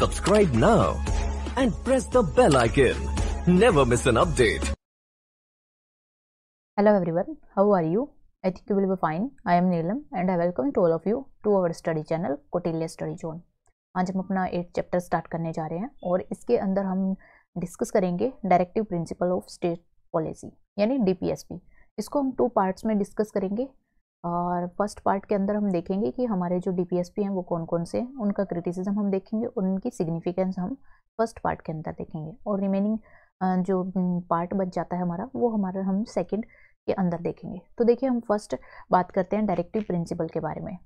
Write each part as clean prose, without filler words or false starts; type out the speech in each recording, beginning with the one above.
Subscribe now and press the bell icon. Never miss an update. Hello everyone, how are you? I think you will be fine. I am Neelam and I welcome to all of you to our study channel Kautilya Study Zone. आज हम अपना 8 chapter start करने जा रहे हैं और इसके अंदर हम डिस्कस करेंगे directive principle of state policy यानी डीपीएसपी। इसको हम 2 पार्ट्स में डिस्कस करेंगे और फर्स्ट पार्ट के अंदर हम देखेंगे कि हमारे जो डीपीएसपी हैं वो कौन कौन से हैं, उनका क्रिटिसिज्म हम देखेंगे और उनकी सिग्निफिकेंस हम फर्स्ट पार्ट के अंदर देखेंगे और रिमेनिंग जो पार्ट बच जाता है हमारा वो हमारा हम सेकेंड के अंदर देखेंगे। तो देखिए हम फर्स्ट बात करते हैं डायरेक्टिव प्रिंसिपल के बारे में।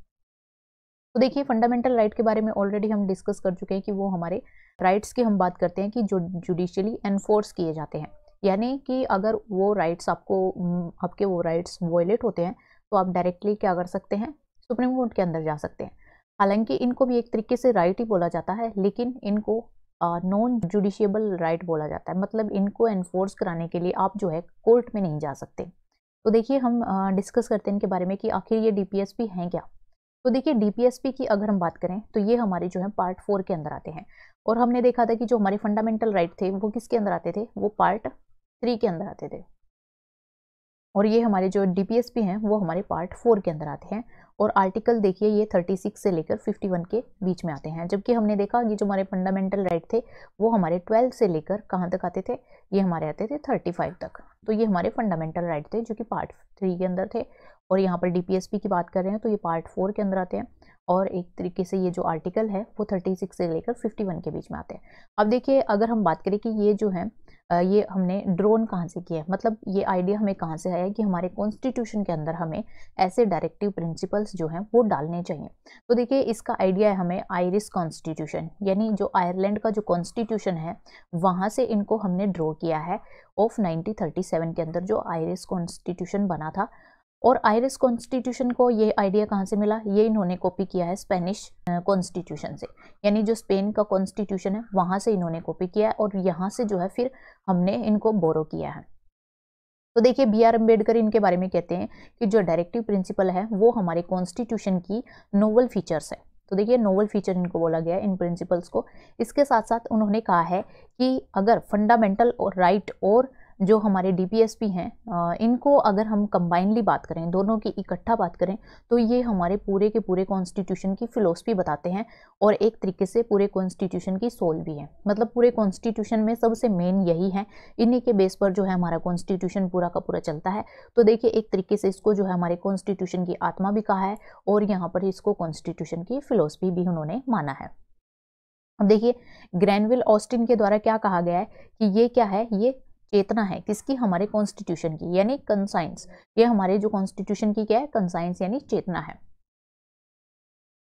तो देखिए फंडामेंटल राइट के बारे में ऑलरेडी हम डिस्कस कर चुके हैं कि वो हमारे राइट्स की हम बात करते हैं कि जो जुडिशियली एनफोर्स किए जाते हैं, यानी कि अगर वो राइट्स आपके वो राइट्स वॉयलेट होते हैं तो आप डायरेक्टली क्या कर सकते हैं, सुप्रीम कोर्ट के अंदर जा सकते हैं। हालांकि इनको भी एक तरीके से राइट ही बोला जाता है, लेकिन इनको नॉन जुडिशियबल राइट बोला जाता है, मतलब इनको एनफोर्स कराने के लिए आप जो है कोर्ट में नहीं जा सकते। तो देखिए हम डिस्कस करते हैं इनके बारे में कि आखिर ये डीपीएसपी हैं क्या। तो देखिए डीपीएसपी की अगर हम बात करें तो ये हमारे जो है पार्ट 4 के अंदर आते हैं और हमने देखा था कि जो हमारे फंडामेंटल राइट थे वो किसके अंदर आते थे, वो पार्ट 3 के अंदर आते थे और ये हमारे जो डीपीएसपी हैं वो हमारे पार्ट 4 के अंदर आते हैं और आर्टिकल देखिए ये 36 से लेकर 51 के बीच में आते हैं। जबकि हमने देखा कि जो हमारे फंडामेंटल राइट थे वो हमारे 12 से लेकर कहाँ तक आते थे, ये हमारे आते थे 35 तक। तो ये हमारे फंडामेंटल राइट थे जो कि पार्ट 3 के अंदर थे और यहाँ पर डीपीएसपी की बात कर रहे हैं तो ये पार्ट 4 के अंदर आते हैं और एक तरीके से ये जो आर्टिकल है वो 36 से लेकर 51 के बीच में आते हैं। अब देखिए अगर हम बात करें कि ये जो है ये हमने ड्रोन कहाँ से किया है, मतलब ये आइडिया हमें कहाँ से आया कि हमारे कॉन्स्टिट्यूशन के अंदर हमें ऐसे डायरेक्टिव प्रिंसिपल्स जो हैं वो डालने चाहिए। तो देखिए इसका आइडिया है हमें आयरिश कॉन्स्टिट्यूशन, यानी जो आयरलैंड का जो कॉन्स्टिट्यूशन है वहाँ से इनको हमने ड्रॉ किया है ऑफ 1937 के अंदर जो आयरिश कॉन्स्टिट्यूशन बना था। और आयरिश कॉन्स्टिट्यूशन को ये आइडिया कहाँ से मिला, ये इन्होंने कॉपी किया है स्पेनिश कॉन्स्टिट्यूशन से, यानी जो स्पेन का कॉन्स्टिट्यूशन है वहाँ से इन्होंने कॉपी किया है और यहाँ से जो है फिर हमने इनको बोरो किया है। तो देखिए बी.आर. अम्बेडकर इनके बारे में कहते हैं कि जो डायरेक्टिव प्रिंसिपल है वो हमारे कॉन्स्टिट्यूशन की नोवल फीचर्स है। तो देखिए नोवल फीचर इनको बोला गया है इन प्रिंसिपल्स को। इसके साथ साथ उन्होंने कहा है कि अगर फंडामेंटल और राइट और जो हमारे डीपीएसपी हैं इनको अगर हम कंबाइनली बात करें, दोनों की इकट्ठा बात करें, तो ये हमारे पूरे के पूरे कॉन्स्टिट्यूशन की फिलोसफी बताते हैं और एक तरीके से पूरे कॉन्स्टिट्यूशन की सोल भी है। मतलब पूरे कॉन्स्टिट्यूशन में सबसे मेन यही है, इन्हीं के बेस पर जो है हमारा कॉन्स्टिट्यूशन पूरा का पूरा चलता है। तो देखिए एक तरीके से इसको जो है हमारे कॉन्स्टिट्यूशन की आत्मा भी कहा है और यहाँ पर इसको कॉन्स्टिट्यूशन की फिलोसफी भी उन्होंने माना है। अब देखिए ग्रैनविल ऑस्टिन के द्वारा क्या कहा गया है कि ये क्या है, ये चेतना है किसकी, हमारे कॉन्स्टिट्यूशन की, यानी कंसाइंस। ये हमारे जो कॉन्स्टिट्यूशन की क्या है, कंसाइंस यानी चेतना है।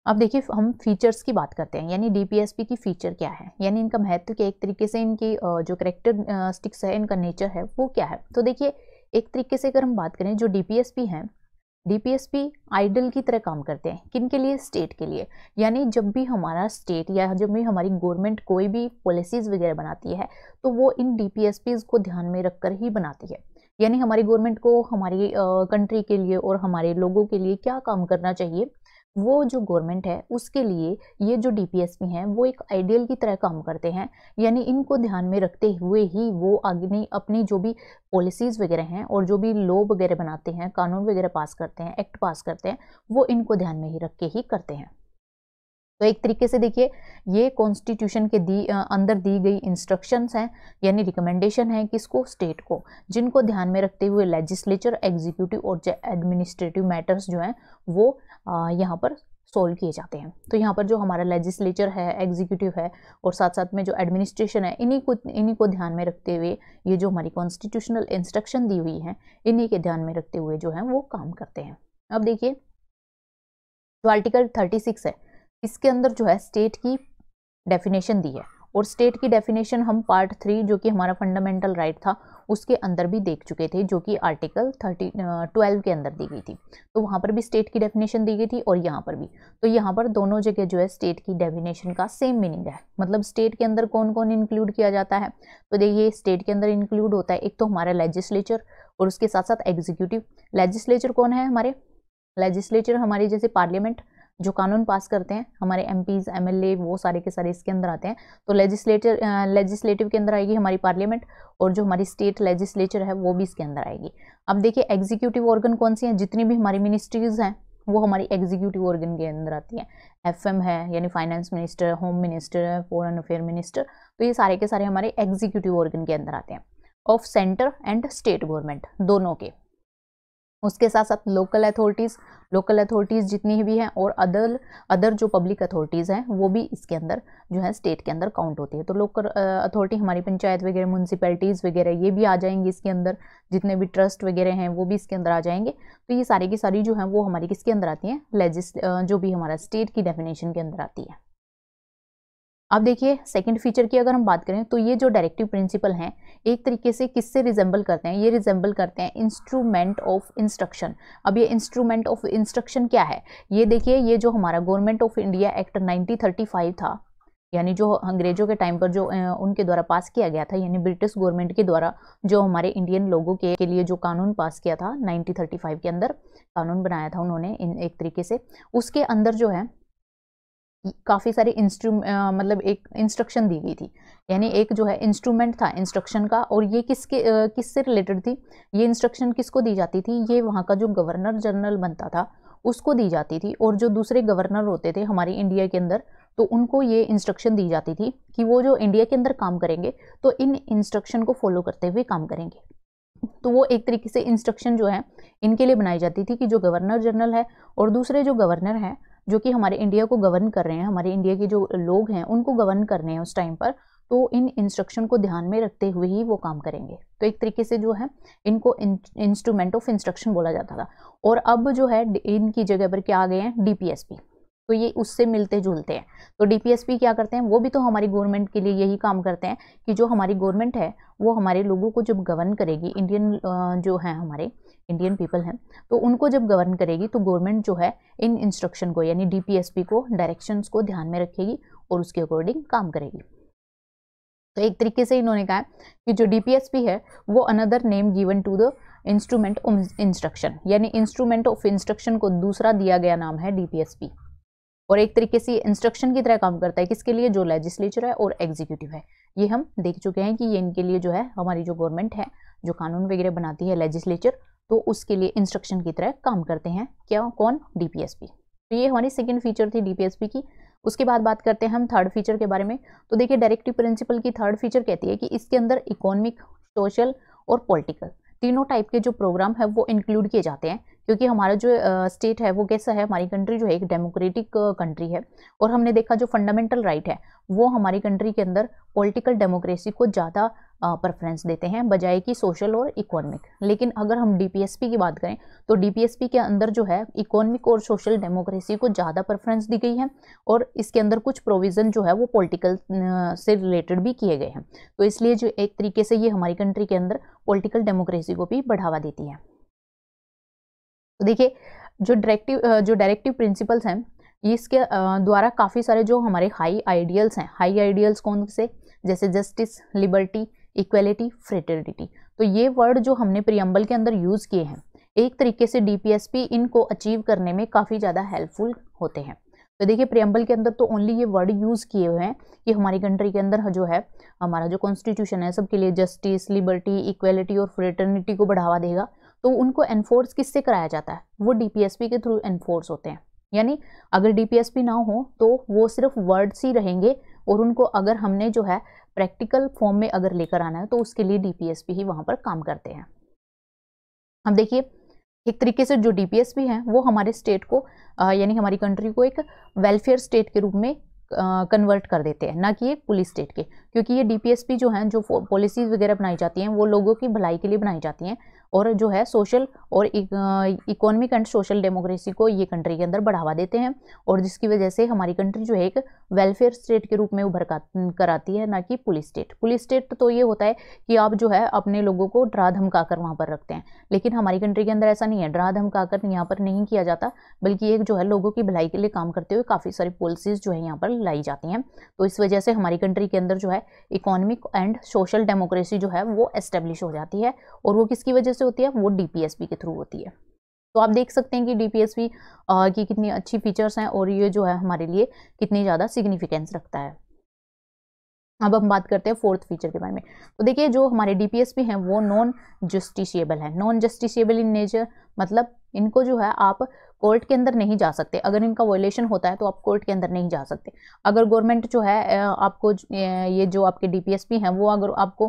अब देखिए हम फीचर्स की बात करते हैं, यानी डीपीएसपी की फीचर क्या है, यानी इनका महत्व क्या, एक तरीके से इनकी जो कैरेक्टरिस्टिक्स है, इनका नेचर है वो क्या है। तो देखिए एक तरीके से अगर हम बात करें जो डीपीएसपी हैं, डीपीएसपी आइडल की तरह काम करते हैं। किन के लिए, स्टेट के लिए। यानी जब भी हमारा स्टेट या जब भी हमारी गवर्नमेंट कोई भी पॉलिसीज वगैरह बनाती है तो वो इन डीपीएसपीज को ध्यान में रखकर ही बनाती है। यानी हमारी गवर्नमेंट को हमारी कंट्री के लिए और हमारे लोगों के लिए क्या काम करना चाहिए, वो जो गवर्नमेंट है उसके लिए ये जो डीपीएसपी हैं वो एक आइडियल की तरह काम करते हैं। यानी इनको ध्यान में रखते हुए ही वो आगे अपनी जो भी पॉलिसीज़ वगैरह हैं और जो भी लॉ वगैरह बनाते हैं, कानून वगैरह पास करते हैं, एक्ट पास करते हैं, वो इनको ध्यान में ही रख के ही करते हैं। तो एक तरीके से देखिए ये कॉन्स्टिट्यूशन के अंदर दी गई इंस्ट्रक्शंस हैं, यानी रिकमेंडेशन है किसको, स्टेट को, जिनको ध्यान में रखते हुए लेजिस्लेचर, एग्जीक्यूटिव और जो एडमिनिस्ट्रेटिव मैटर्स जो हैं वो यहाँ पर सोल्व किए जाते हैं। तो यहाँ पर जो हमारा लेजिस्लेचर है, एग्जीक्यूटिव है और साथ साथ में जो एडमिनिस्ट्रेशन है, इन्हीं को ध्यान में रखते हुए ये जो हमारी कॉन्स्टिट्यूशनल इंस्ट्रक्शन दी हुई है इन्हीं के ध्यान में रखते हुए जो है वो काम करते हैं। अब देखिए जो आर्टिकल 36 है इसके अंदर जो है स्टेट की डेफिनेशन दी है और स्टेट की डेफिनेशन हम पार्ट 3 जो कि हमारा फंडामेंटल राइट था उसके अंदर भी देख चुके थे, जो कि आर्टिकल 12 के अंदर दी गई थी। तो वहाँ पर भी स्टेट की डेफिनेशन दी गई थी और यहाँ पर भी। तो यहाँ पर दोनों जगह जो है स्टेट की डेफिनेशन का सेम मीनिंग है। मतलब स्टेट के अंदर कौन कौन इंक्लूड किया जाता है, तो देखिए स्टेट के अंदर इंक्लूड होता है एक तो हमारा लेजिस्लेचर और उसके साथ साथ एग्जीक्यूटिव। लेजिस्लेचर कौन है हमारे, लेजिस्लेचर हमारी जैसे पार्लियामेंट जो कानून पास करते हैं हमारे एमपीज एमएलए वो सारे के सारे इसके अंदर आते हैं। तो लेजिस्लेटिव के अंदर आएगी हमारी पार्लियामेंट, और जो हमारी स्टेट लेजिस्लेचर है वो भी इसके अंदर आएगी। अब देखिए एग्जीक्यूटिव ऑर्गन कौन सी हैं, जितनी भी हमारी मिनिस्ट्रीज हैं वो हमारी एग्जीक्यूटिव ऑर्गन के अंदर आती हैं। एफएम है यानी फाइनेंस मिनिस्टर, होम मिनिस्टर है, फॉरेन अफेयर मिनिस्टर, तो ये सारे के सारे हमारे एग्जीक्यूटिव ऑर्गन के अंदर आते हैं of centre and state government दोनों के। उसके साथ साथ लोकल अथॉरिटीज़ जितनी भी हैं और अदर जो पब्लिक अथॉरिटीज़ हैं वो भी इसके अंदर जो है स्टेट के अंदर काउंट होती है। तो लोकल अथॉरिटी हमारी पंचायत वगैरह, म्यूनसिपैलिटीज़ वगैरह ये भी आ जाएंगी इसके अंदर, जितने भी ट्रस्ट वगैरह हैं वो भी इसके अंदर आ जाएंगे। तो ये सारी की सारी जो है वो हमारी किसके अंदर आती हैं, जो भी हमारा स्टेट की डेफिनेशन के अंदर आती है। अब देखिए सेकंड फीचर की अगर हम बात करें तो ये जो डायरेक्टिव प्रिंसिपल हैं एक तरीके से किससे रिजेंबल करते हैं, ये रिजेंबल करते हैं इंस्ट्रूमेंट ऑफ इंस्ट्रक्शन। अब ये इंस्ट्रूमेंट ऑफ इंस्ट्रक्शन क्या है, ये देखिए ये जो हमारा गवर्नमेंट ऑफ इंडिया एक्ट 1935 था, यानी जो अंग्रेजों के टाइम पर जो उनके द्वारा पास किया गया था, यानी ब्रिटिश गवर्नमेंट के द्वारा जो हमारे इंडियन लोगों के लिए जो कानून पास किया था 1935 के अंदर कानून बनाया था उन्होंने एक तरीके से, उसके अंदर जो है काफ़ी सारे मतलब एक इंस्ट्रक्शन दी गई थी, यानी एक जो है इंस्ट्रूमेंट था इंस्ट्रक्शन का, और ये किससे रिलेटेड थी, ये इंस्ट्रक्शन किसको दी जाती थी, ये वहाँ का जो गवर्नर जनरल बनता था उसको दी जाती थी, और जो दूसरे गवर्नर होते थे हमारी इंडिया के अंदर तो उनको ये इंस्ट्रक्शन दी जाती थी कि वो जो इंडिया के अंदर काम करेंगे तो इन इंस्ट्रक्शन को फॉलो करते हुए काम करेंगे। तो वो एक तरीके से इंस्ट्रक्शन जो है इनके लिए बनाई जाती थी कि जो गवर्नर जनरल है और दूसरे जो गवर्नर हैं जो कि हमारे इंडिया को गवर्न कर रहे हैं, हमारे इंडिया के जो लोग हैं उनको गवर्न कर रहे हैं उस टाइम पर, तो इन इंस्ट्रक्शन को ध्यान में रखते हुए ही वो काम करेंगे। तो एक तरीके से जो है इनको इंस्ट्रूमेंट ऑफ इंस्ट्रक्शन बोला जाता था। और अब जो है इनकी जगह पर क्या आ गए हैं, डीपीएसपी, तो ये उससे मिलते जुलते हैं। तो डीपीएसपी क्या करते हैं, वो भी तो हमारी गवर्नमेंट के लिए यही काम करते हैं कि जो हमारी गवर्नमेंट है वो हमारे लोगों को जब गवर्न करेगी, इंडियन जो है हमारे इंडियन पीपल हैं तो उनको जब गवर्न करेगी तो गवर्नमेंट जो है इन इंस्ट्रक्शन को यानी डीपीएसपी को, डायरेक्शंस को ध्यान में रखेगी और उसके अकॉर्डिंग काम करेगी। तो एक तरीके से इन्होंने कहा कि जो डीपीएसपी है वो another name given to the instrument of instruction, यानी इंस्ट्रूमेंट ऑफ इंस्ट्रक्शन को दूसरा दिया गया नाम है डीपीएसपी, और एक तरीके से इंस्ट्रक्शन की तरह काम करता है किसके लिए, जो लेजिस्लेचर है और एग्जीक्यूटिव है। ये हम देख चुके हैं कि ये इनके लिए जो है हमारी जो गवर्नमेंट है जो कानून वगैरह बनाती है लेजिस्लेचर, तो उसके लिए इंस्ट्रक्शन की तरह काम करते हैं क्या, कौन, डीपीएसपी। तो ये हमारी सेकंड फीचर थी डीपीएसपी की। उसके बाद बात करते हैं हम थर्ड फीचर के बारे में। तो देखिए डायरेक्टिव प्रिंसिपल की थर्ड फीचर कहती है कि इसके अंदर इकोनॉमिक, सोशल और पॉलिटिकल तीनों टाइप के जो प्रोग्राम है वो इंक्लूड किए जाते हैं, क्योंकि हमारा जो स्टेट है वो कैसा है, हमारी कंट्री जो है एक डेमोक्रेटिक कंट्री है, और हमने देखा जो फंडामेंटल राइट है वो हमारी कंट्री के अंदर पॉलिटिकल डेमोक्रेसी को ज़्यादा प्रेफरेंस देते हैं बजाय कि सोशल और इकोनॉमिक। लेकिन अगर हम डीपीएसपी की बात करें तो डीपीएसपी के अंदर जो है इकोनॉमिक और सोशल डेमोक्रेसी को ज़्यादा प्रेफरेंस दी गई है, और इसके अंदर कुछ प्रोविज़न जो है वो पॉलिटिकल से रिलेटेड भी किए गए हैं। तो इसलिए जो एक तरीके से ये हमारी कंट्री के अंदर पॉलिटिकल डेमोक्रेसी को भी बढ़ावा देती है। तो देखिए जो डायरेक्टिव प्रिंसिपल्स हैं इसके द्वारा काफ़ी सारे जो हमारे हाई आइडियल्स हैं, हाई आइडियल्स कौन से, जैसे जस्टिस, लिबर्टी, इक्वेलिटी, फ्रेटर्निटी, तो ये वर्ड जो हमने प्रियम्बल के अंदर यूज़ किए हैं एक तरीके से डीपीएसपी इनको अचीव करने में काफ़ी ज़्यादा हेल्पफुल होते हैं। तो देखिए प्रियम्बल के अंदर तो ओनली ये वर्ड यूज़ किए हुए हैं कि हमारी कंट्री के अंदर जो है हमारा जो कॉन्स्टिट्यूशन है सबके लिए जस्टिस, लिबर्टी, इक्वेलिटी और फ्रेटर्निटी को बढ़ावा देगा। तो उनको एनफोर्स किससे कराया जाता है, वो डीपीएसपी के थ्रू एनफोर्स होते हैं। यानी अगर डीपीएसपी ना हो तो वो सिर्फ वर्ड्स ही रहेंगे, और उनको अगर हमने जो है प्रैक्टिकल फॉर्म में अगर लेकर आना है तो उसके लिए डीपीएसपी ही वहाँ पर काम करते हैं। अब देखिए एक तरीके से जो डीपीएसपी है वो हमारे स्टेट को यानी हमारी कंट्री को एक वेलफेयर स्टेट के रूप में कन्वर्ट कर देते हैं, ना कि एक पुलिस स्टेट के, क्योंकि ये डीपीएसपी जो हैं जो पॉलिसीज़ वगैरह बनाई जाती हैं वो लोगों की भलाई के लिए बनाई जाती हैं, और जो है सोशल और इकोनॉमिक एंड सोशल डेमोक्रेसी को ये कंट्री के अंदर बढ़ावा देते हैं, और जिसकी वजह से हमारी कंट्री जो है एक वेलफेयर स्टेट के रूप में उभर कर आती है, ना कि पुलिस स्टेट। पुलिस स्टेट तो ये होता है कि आप जो है अपने लोगों को डरा धमका कर वहाँ पर रखते हैं, लेकिन हमारी कंट्री के अंदर ऐसा नहीं है, डरा धमका कर यहाँ पर नहीं किया जाता, बल्कि एक जो है लोगों की भलाई के लिए काम करते हुए काफ़ी सारी पॉलिसीज़ जो है यहाँ पर लाई जाती हैं। तो इस वजह से हमारी कंट्री के अंदर जो है इकोनॉमिक एंड सोशल डेमोक्रेसी जो है वो एस्टेब्लिश हो जाती है, और वो किसकी वजह से होती है, वो डीपीएसपी के थ्रू होती है। तो आप देख सकते हैं कि डीपीएसपी की कितनी अच्छी फीचर्स हैं और ये जो है हमारे लिए कितनी ज़्यादा सिग्निफिकेंस रखता है। अब हम बात करते हैं फोर्थ फीचर के बारे में। तो देखिए जो हमारे डीपीएसपी हैं वो नॉन जस्टिशिएबल है। नॉन जस्टिशिएबल इन नेचर मतलब इनको जो है आप कोर्ट के अंदर नहीं जा सकते। अगर इनका वायलेशन होता है तो आप कोर्ट के अंदर नहीं जा सकते। अगर गवर्नमेंट जो है आपको ये जो आपके डीपीएसपी हैं वो अगर आपको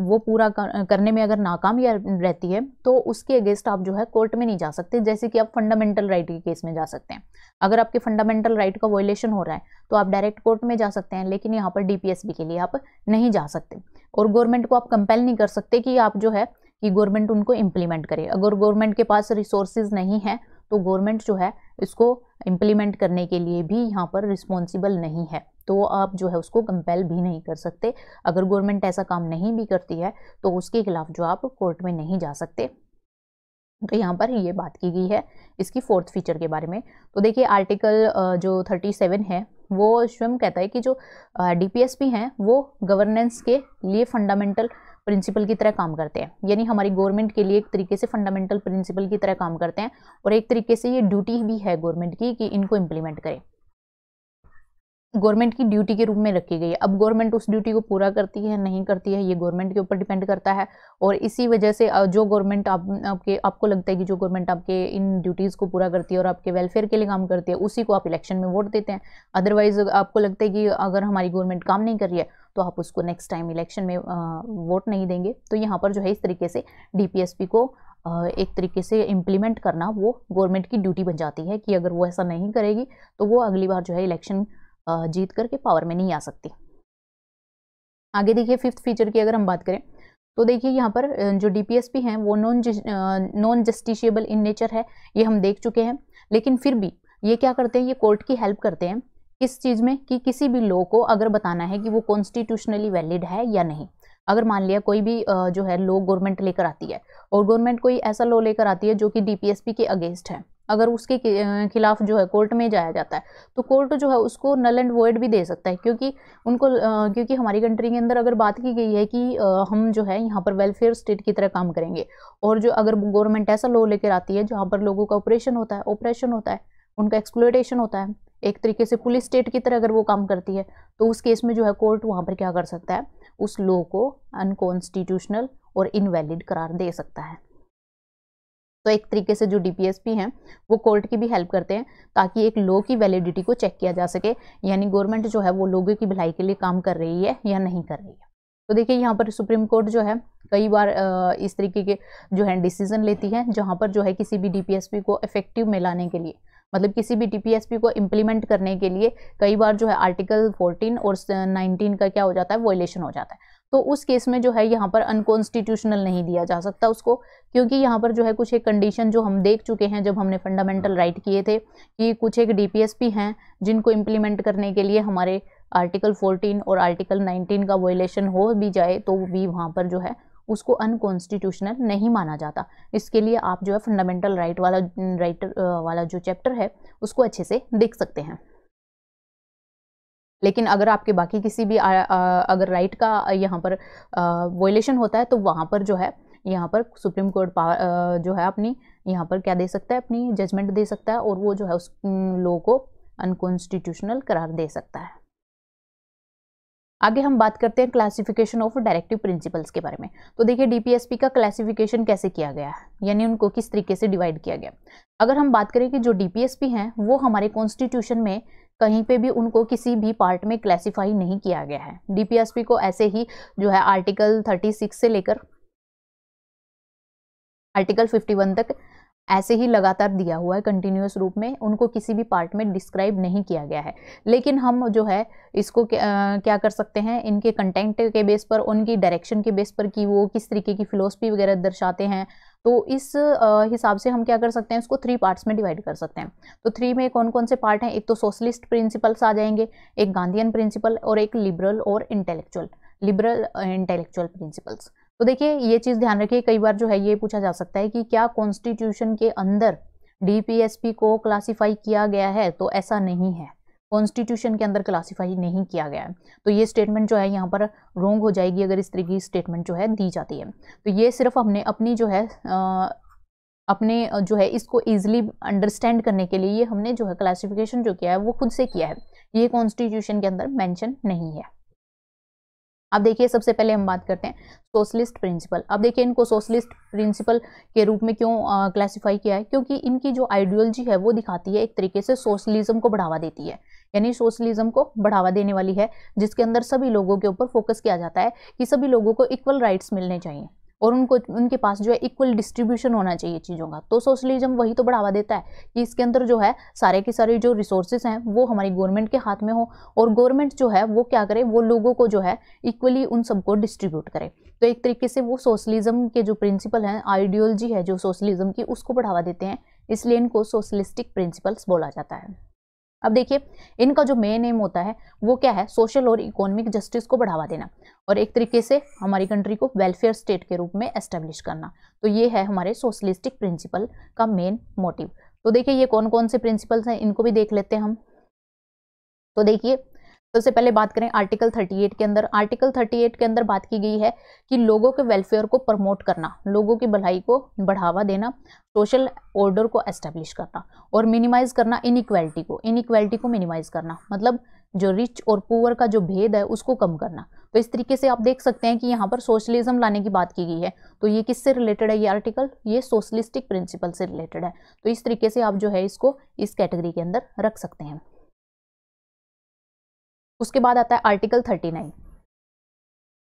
वो पूरा करने में अगर नाकाम या रहती है तो उसके अगेंस्ट आप जो है कोर्ट में नहीं जा सकते। जैसे कि आप फंडामेंटल राइट के केस में जा सकते हैं। अगर आपके फंडामेंटल राइट का वायलेशन हो रहा है तो आप डायरेक्ट कोर्ट में जा सकते हैं, लेकिन यहाँ पर डीपीएसपी के लिए आप नहीं जा सकते। और गवर्नमेंट को आप कंपेल नहीं कर सकते कि आप जो है कि गवर्नमेंट उनको इम्प्लीमेंट करे। अगर गवर्नमेंट के पास रिसोर्सेज नहीं है तो गवर्नमेंट जो है इसको इम्प्लीमेंट करने के लिए भी यहाँ पर रिस्पॉन्सिबल नहीं है, तो आप जो है उसको कंपेल भी नहीं कर सकते। अगर गवर्नमेंट ऐसा काम नहीं भी करती है तो उसके खिलाफ जो आप कोर्ट में नहीं जा सकते। तो यहाँ पर ये बात की गई है इसकी फोर्थ फीचर के बारे में। तो देखिए आर्टिकल जो 37 है वो स्वयं कहता है कि जो डीपीएसपी हैं वो गवर्नेंस के लिए फंडामेंटल प्रिंसिपल की तरह काम करते हैं। यानी हमारी गवर्नमेंट के लिए एक तरीके से फंडामेंटल प्रिंसिपल की तरह काम करते हैं और एक तरीके से ये ड्यूटी भी है गवर्नमेंट की कि इनको इम्प्लीमेंट करे। गवर्नमेंट की ड्यूटी के रूप में रखी गई है। अब गवर्नमेंट उस ड्यूटी को पूरा करती है नहीं करती है ये गवर्नमेंट के ऊपर डिपेंड करता है। और इसी वजह से जो गवर्नमेंट आपको लगता है कि जो गवर्नमेंट आपके इन ड्यूटीज़ को पूरा करती है और आपके वेलफेयर के लिए काम करती है उसी को आप इलेक्शन में वोट देते हैं। अदरवाइज आपको लगता है कि अगर हमारी गवर्नमेंट काम नहीं कर रही है तो आप उसको नेक्स्ट टाइम इलेक्शन में वोट नहीं देंगे। तो यहाँ पर जो है इस तरीके से डीपीएसपी को एक तरीके से इम्प्लीमेंट करना वो गवर्नमेंट की ड्यूटी बन जाती है कि अगर वो ऐसा नहीं करेगी तो वो अगली बार जो है इलेक्शन जीत करके पावर में नहीं आ सकती। आगे देखिए फिफ्थ फीचर की अगर हम बात करें तो देखिए यहाँ पर जो डीपीएसपी हैं वो नॉन जस्टिशिएबल इन नेचर है, ये हम देख चुके हैं। लेकिन फिर भी ये क्या करते हैं, ये कोर्ट की हेल्प करते हैं किस चीज़ में कि किसी भी लॉ को अगर बताना है कि वो कॉन्स्टिट्यूशनली वैलिड है या नहीं। अगर मान लिया कोई भी जो है लॉ गवर्नमेंट लेकर आती है और गवर्नमेंट कोई ऐसा लॉ लेकर आती है जो कि डीपीएसपी के अगेंस्ट है, अगर उसके खिलाफ जो है कोर्ट में जाया जाता है तो कोर्ट जो है उसको नल एंड वॉइड भी दे सकता है। क्योंकि हमारी कंट्री के अंदर अगर बात की गई है कि हम जो है यहाँ पर वेलफेयर स्टेट की तरह काम करेंगे और जो अगर गवर्नमेंट ऐसा लॉ लेकर आती है जहाँ पर लोगों का ऑपरेशन होता है, उनका एक्सप्लॉयटेशन होता है, एक तरीके से पुलिस स्टेट की तरह अगर वो काम करती है तो उस केस में जो है कोर्ट वहाँ पर क्या कर सकता है, उस लॉ को अनकॉन्स्टिट्यूशनल और इनवैलिड करार दे सकता है। तो एक तरीके से जो डीपीएसपी हैं वो कोर्ट की भी हेल्प करते हैं ताकि एक लॉ की वैलिडिटी को चेक किया जा सके, यानी गवर्नमेंट जो है वो लोगों की भलाई के लिए काम कर रही है या नहीं कर रही है। तो देखिए यहाँ पर सुप्रीम कोर्ट जो है कई बार इस तरीके के जो है डिसीजन लेती है जहाँ पर जो है किसी भी डीपीएसपी को इफेक्टिव में लाने के लिए, मतलब किसी भी डीपीएसपी को इम्प्लीमेंट करने के लिए कई बार जो है आर्टिकल 14 और 19 का क्या हो जाता है, वायलेशन हो जाता है। तो उस केस में जो है यहाँ पर अनकॉन्स्टिट्यूशनल नहीं दिया जा सकता उसको, क्योंकि यहाँ पर जो है कुछ एक कंडीशन जो हम देख चुके हैं जब हमने फंडामेंटल राइट किए थे कि कुछ एक डीपीएसपी हैं जिनको इम्प्लीमेंट करने के लिए हमारे आर्टिकल 14 और आर्टिकल 19 का वायलेशन हो भी जाए तो भी वहाँ पर जो है उसको अनकॉन्स्टिट्यूशनल नहीं माना जाता। इसके लिए आप जो है फंडामेंटल राइट वाला जो चैप्टर है उसको अच्छे से देख सकते हैं। लेकिन अगर आपके बाकी किसी भी अगर राइट का यहाँ पर वायलेशन होता है तो वहाँ पर जो है यहाँ पर सुप्रीम कोर्ट जो है अपनी यहाँ पर क्या दे सकता है, अपनी जजमेंट दे सकता है और वो जो है उस लॉ को अनकॉन्स्टिट्यूशनल करार दे सकता है। आगे हम बात करते हैं क्लासिफिकेशन ऑफ डायरेक्टिव प्रिंसिपल्स के बारे में। तो देखिए डीपीएसपी का क्लासिफिकेशन कैसे किया गया है, यानी उनको किस तरीके से डिवाइड किया गया। अगर हम बात करें कि जो डीपीएसपी हैं वो हमारे कॉन्स्टिट्यूशन में कहीं पे भी उनको किसी भी पार्ट में क्लासिफाई नहीं किया गया है। डीपीएसपी को ऐसे ही जो है आर्टिकल 36 से लेकर आर्टिकल 51 तक ऐसे ही लगातार दिया हुआ है कंटिन्यूअस रूप में, उनको किसी भी पार्ट में डिस्क्राइब नहीं किया गया है। लेकिन हम जो है इसको क्या कर सकते हैं, इनके कंटेंट के बेस पर, उनकी डायरेक्शन के बेस पर कि वो किस तरीके की फिलोसफी वगैरह दर्शाते हैं, तो इस हिसाब से हम क्या कर सकते हैं, इसको 3 पार्ट्स में डिवाइड कर सकते हैं। तो 3 में कौन कौन से पार्ट हैं, एक तो सोशलिस्ट प्रिंसिपल्स आ जाएंगे, एक गांधीयन प्रिंसिपल और एक लिबरल इंटेलेक्चुअल प्रिंसिपल्स। तो देखिए ये चीज़ ध्यान रखिए, कई बार जो है ये पूछा जा सकता है कि क्या कॉन्स्टिट्यूशन के अंदर डीपीएसपी को क्लासिफाई किया गया है, तो ऐसा नहीं है, कॉन्स्टिट्यूशन के अंदर क्लासिफाई नहीं किया गया है। तो ये स्टेटमेंट जो है यहाँ पर रॉन्ग हो जाएगी अगर इस तरह की स्टेटमेंट जो है दी जाती है। तो ये सिर्फ हमने अपनी जो है अपने जो है इसको ईजिली अंडरस्टैंड करने के लिए ये हमने जो है क्लासिफिकेशन जो किया है वो खुद से किया है, ये कॉन्स्टिट्यूशन के अंदर मेंशन नहीं है। अब देखिए सबसे पहले हम बात करते हैं सोशलिस्ट प्रिंसिपल। अब देखिए इनको सोशलिस्ट प्रिंसिपल के रूप में क्यों क्लासिफाई किया है, क्योंकि इनकी जो आइडियोलॉजी है वो दिखाती है एक तरीके से सोशलिज्म को बढ़ावा देती है, यानी सोशलिज्म को बढ़ावा देने वाली है, जिसके अंदर सभी लोगों के ऊपर फोकस किया जाता है कि सभी लोगों को इक्वल राइट्स मिलने चाहिए और उनको उनके पास जो है इक्वल डिस्ट्रीब्यूशन होना चाहिए चीज़ों का। तो सोशलिज्म वही तो बढ़ावा देता है कि इसके अंदर जो है सारे के सारे जो रिसोर्सेज हैं वो हमारी गवर्नमेंट के हाथ में हो और गवर्नमेंट जो है वो क्या करे, वो लोगों को जो है इक्वली उन सबको डिस्ट्रीब्यूट करे। तो एक तरीके से वो सोशलिज्म के जो प्रिंसिपल हैं, आइडियोलॉजी है जो सोशलिज्म की, उसको बढ़ावा देते हैं, इसलिए इनको सोशलिस्टिक प्रिंसिपल्स बोला जाता है। अब देखिए इनका जो मेन एम होता है वो क्या है, सोशल और इकोनॉमिक जस्टिस को बढ़ावा देना और एक तरीके से हमारी कंट्री को वेलफेयर स्टेट के रूप में एस्टेब्लिश करना। तो ये है हमारे सोशलिस्टिक प्रिंसिपल का मेन मोटिव। तो देखिए ये कौन कौन से प्रिंसिपल्स हैं इनको भी देख लेते हैं हम। तो देखिए सबसे पहले बात करें आर्टिकल 38 के अंदर। आर्टिकल 38 के अंदर बात की गई है कि लोगों के वेलफेयर को प्रमोट करना, लोगों की भलाई को बढ़ावा देना, सोशल ऑर्डर को एस्टेब्लिश करना और मिनिमाइज करना इनइक्वालिटी को मिनिमाइज करना, मतलब जो रिच और पुअर का जो भेद है उसको कम करना। तो इस तरीके से आप देख सकते हैं कि यहाँ पर सोशलिज्म लाने की बात की गई है। तो ये किससे रिलेटेड है ये आर्टिकल, ये सोशलिस्टिक प्रिंसिपल से रिलेटेड है। तो इस तरीके से आप जो है इसको इस कैटेगरी के अंदर रख सकते हैं। उसके बाद आता है आर्टिकल 39।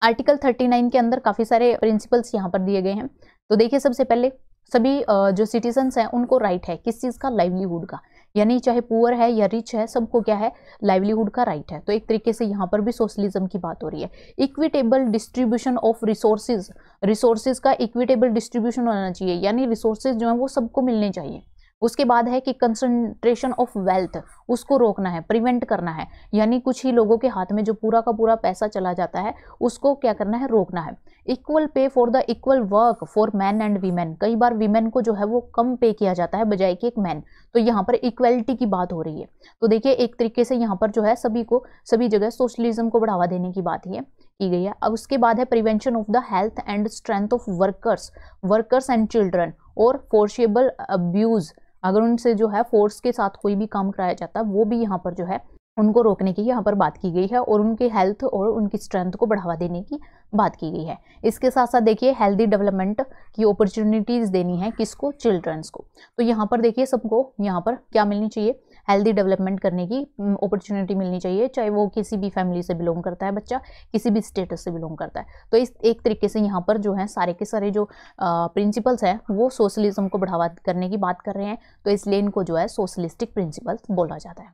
आर्टिकल 39 के अंदर काफ़ी सारे प्रिंसिपल्स यहाँ पर दिए गए हैं। तो देखिए सबसे पहले सभी जो सिटीजन्स हैं उनको राइट है किस चीज़ का, लाइवलीहुड का, यानी चाहे पुअर है या रिच है सबको क्या है, लाइवलीहुड का राइट है। तो एक तरीके से यहाँ पर भी सोशलिज्म की बात हो रही है। इक्विटेबल डिस्ट्रीब्यूशन ऑफ रिसोर्सेज का इक्विटेबल डिस्ट्रीब्यूशन होना चाहिए, यानी रिसोर्सेज जो है वो सबको मिलने चाहिए। उसके बाद है कि कंसंट्रेशन ऑफ वेल्थ, उसको रोकना है, प्रिवेंट करना है, यानी कुछ ही लोगों के हाथ में जो पूरा का पूरा पैसा चला जाता है उसको क्या करना है, रोकना है। Equal pay for the equal work for man and women, कई बार वीमेन को जो है वो कम पे किया जाता है बजाय कि एक मैन, तो यहाँ पर इक्वलिटी की बात हो रही है। तो देखिए एक तरीके से यहाँ पर जो है सभी को सभी जगह सोशलिज्म को बढ़ावा देने की बात ही की गई है। अब उसके बाद है prevention of the health and strength of workers and children और फोर्सेबल अब्यूज, अगर उनसे जो है फोर्स के साथ कोई भी काम कराया जाता है वो भी यहाँ पर जो है उनको रोकने की यहाँ पर बात की गई है और उनके हेल्थ और उनकी स्ट्रेंथ को बढ़ावा देने की बात की गई है। इसके साथ साथ देखिए हेल्दी डेवलपमेंट की अपॉर्चुनिटीज़ देनी है किसको, चिल्ड्रंस को। तो यहाँ पर देखिए सबको यहाँ पर क्या मिलनी चाहिए, हेल्दी डेवलपमेंट करने की अपॉर्चुनिटी मिलनी चाहिए, चाहे वो किसी भी फैमिली से बिलोंग करता है बच्चा, किसी भी स्टेटस से बिलोंग करता है। तो इस एक तरीके से यहाँ पर जो है सारे के सारे जो प्रिंसिपल्स हैं वो सोशलिज्म को बढ़ावा करने की बात कर रहे हैं, तो इसलिए इनको जो है सोशलिस्टिक प्रिंसिपल्स बोला जाता है।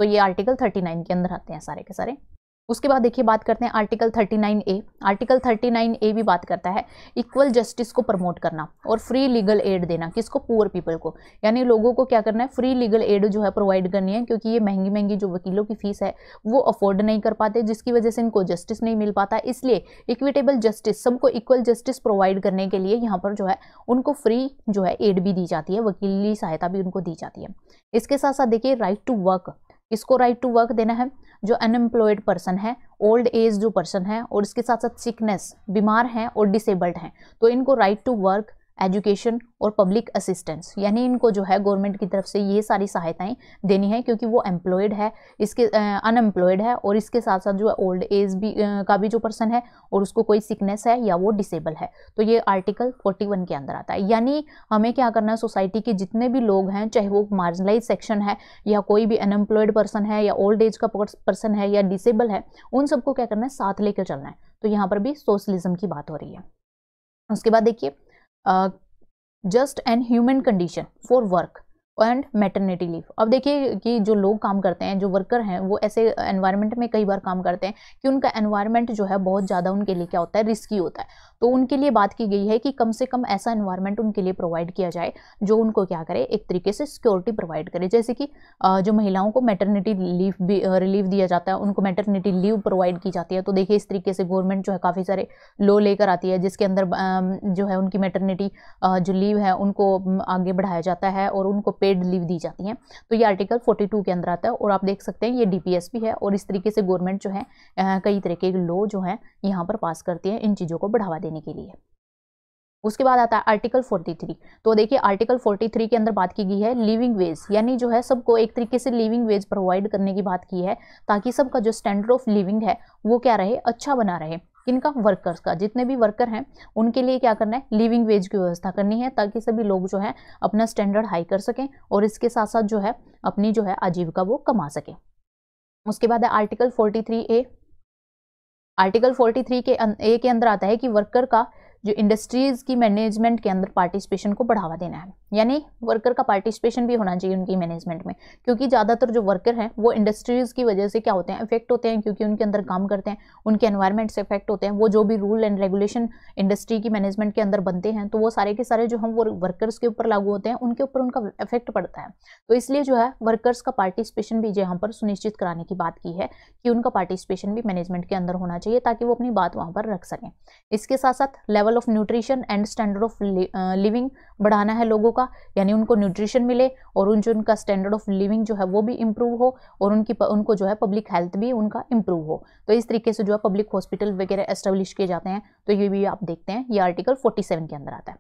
तो ये आर्टिकल 39 के अंदर आते हैं सारे के सारे। उसके बाद देखिए बात करते हैं आर्टिकल 39A। आर्टिकल 39A भी बात करता है इक्वल जस्टिस को प्रमोट करना और फ्री लीगल एड देना किसको, पुअर पीपल को, यानी लोगों को क्या करना है, फ्री लीगल एड जो है प्रोवाइड करनी है, क्योंकि ये महंगी महंगी जो वकीलों की फीस है वो अफोर्ड नहीं कर पाते, जिसकी वजह से इनको जस्टिस नहीं मिल पाता। इसलिए इक्विटेबल जस्टिस, सबको इक्वल जस्टिस प्रोवाइड करने के लिए यहाँ पर जो है उनको फ्री जो है एड भी दी जाती है, वकीली सहायता भी उनको दी जाती है। इसके साथ साथ देखिए राइट टू वर्क, इसको राइट टू वर्क देना है जो अनएम्प्लॉयड पर्सन है, ओल्ड एज जो पर्सन है, और इसके साथ साथ सिकनेस, बीमार हैं और डिसेबल्ड हैं, तो इनको राइट टू वर्क, एजुकेशन और पब्लिक असिस्टेंस, यानी इनको जो है गवर्नमेंट की तरफ से ये सारी सहायताएं देनी है, क्योंकि वो एम्प्लॉयड है, इसके अनएम्प्लॉयड है, और इसके साथ साथ जो है ओल्ड एज भी का भी जो पर्सन है और उसको कोई सिकनेस है या वो डिसेबल है। तो ये आर्टिकल 41 के अंदर आता है। यानी हमें क्या करना है, सोसाइटी के जितने भी लोग हैं, चाहे वो मार्जिनलाइज सेक्शन है या कोई भी अनएम्प्लॉयड पर्सन है या ओल्ड एज का पर्सन है या डिसेबल है, उन सबको क्या करना है, साथ लेकर चलना है। तो यहाँ पर भी सोशलिज्म की बात हो रही है। उसके बाद देखिए just and human condition for work and maternity leave. अब देखिए कि जो लोग काम करते हैं, जो वर्कर हैं, वो ऐसे एनवायरनमेंट में कई बार काम करते हैं कि उनका एनवायरनमेंट जो है बहुत ज़्यादा उनके लिए क्या होता है, रिस्की होता है। तो उनके लिए बात की गई है कि कम से कम ऐसा एनवायरनमेंट उनके लिए प्रोवाइड किया जाए जो उनको क्या करे, एक तरीके से सिक्योरिटी प्रोवाइड करे। जैसे कि जो महिलाओं को मैटरनिटी लीव भी रिलीव दिया जाता है, उनको मैटरनिटी लीव प्रोवाइड की जाती है। तो देखिए इस तरीके से गवर्नमेंट जो है काफ़ी सारे लॉ लेकर आती है जिसके अंदर जो है उनकी मैटरनिटी जो लीव है उनको आगे बढ़ाया जाता है और उनको पेड लीव दी जाती है। तो ये आर्टिकल 42 के अंदर आता है और आप देख सकते हैं ये DPS भी है, और इस तरीके से गवर्नमेंट जो है कई तरह के लॉ जो है यहाँ पर पास करती है इन चीज़ों को बढ़ावा देने के लिए। उसके बाद आता है आर्टिकल 43। तो देखिए आर्टिकल 43 के अंदर बात की गई है लिविंग वेज, यानी जो है सबको एक तरीके से लिविंग वेज प्रोवाइड करने की बात की है, ताकि सबका जो स्टैंडर्ड ऑफ लिविंग है वो क्या रहे, अच्छा बना रहे। किनका, वर्कर्स का, जितने भी वर्कर हैं उनके लिए क्या करना है, लिविंग वेज की व्यवस्था करनी है, ताकि सभी लोग जो है अपना स्टैंडर्ड हाई कर सकें और इसके साथ साथ जो है अपनी जो है आजीविका वो कमा सकें। उसके बाद है आर्टिकल 43A। आर्टिकल 43 के ए के अंदर आता है कि वर्कर का जो इंडस्ट्रीज की मैनेजमेंट के अंदर पार्टिसिपेशन को बढ़ावा देना है, यानी वर्कर का पार्टिसिपेशन भी होना चाहिए उनकी मैनेजमेंट में, क्योंकि ज़्यादातर जो वर्कर हैं वो इंडस्ट्रीज की वजह से क्या होते हैं, इफेक्ट होते हैं, क्योंकि उनके अंदर काम करते हैं, उनके एनवायरनमेंट से इफेक्ट होते हैं। वो जो भी रूल एंड रेगुलेशन इंडस्ट्री की मैनेजमेंट के अंदर बनते हैं तो वो सारे के सारे जो हम वो वर्कर्स के ऊपर लागू होते हैं, उनके ऊपर उनका इफेक्ट पड़ता है। तो इसलिए जो है वर्कर्स का पार्टिसिपेशन भी यहाँ पर सुनिश्चित कराने की बात की है कि उनका पार्टिसिपेशन भी मैनेजमेंट के अंदर होना चाहिए, ताकि वो अपनी बात वहाँ पर रख सकें। इसके साथ साथ level of nutrition and standard of living बढ़ाना है लोगों का, यानी उनको न्यूट्रिशन मिले और उनका स्टैंडर्ड ऑफ लिविंग जो है वो भी इम्प्रूव हो और उनको जो है पब्लिक हेल्थ भी उनका इम्प्रूव हो। तो इस तरीके से जो है पब्लिक हॉस्पिटल वगैरह एस्टेब्लिश किए जाते हैं। तो ये भी आप देखते हैं, ये आर्टिकल 47 के अंदर आता है।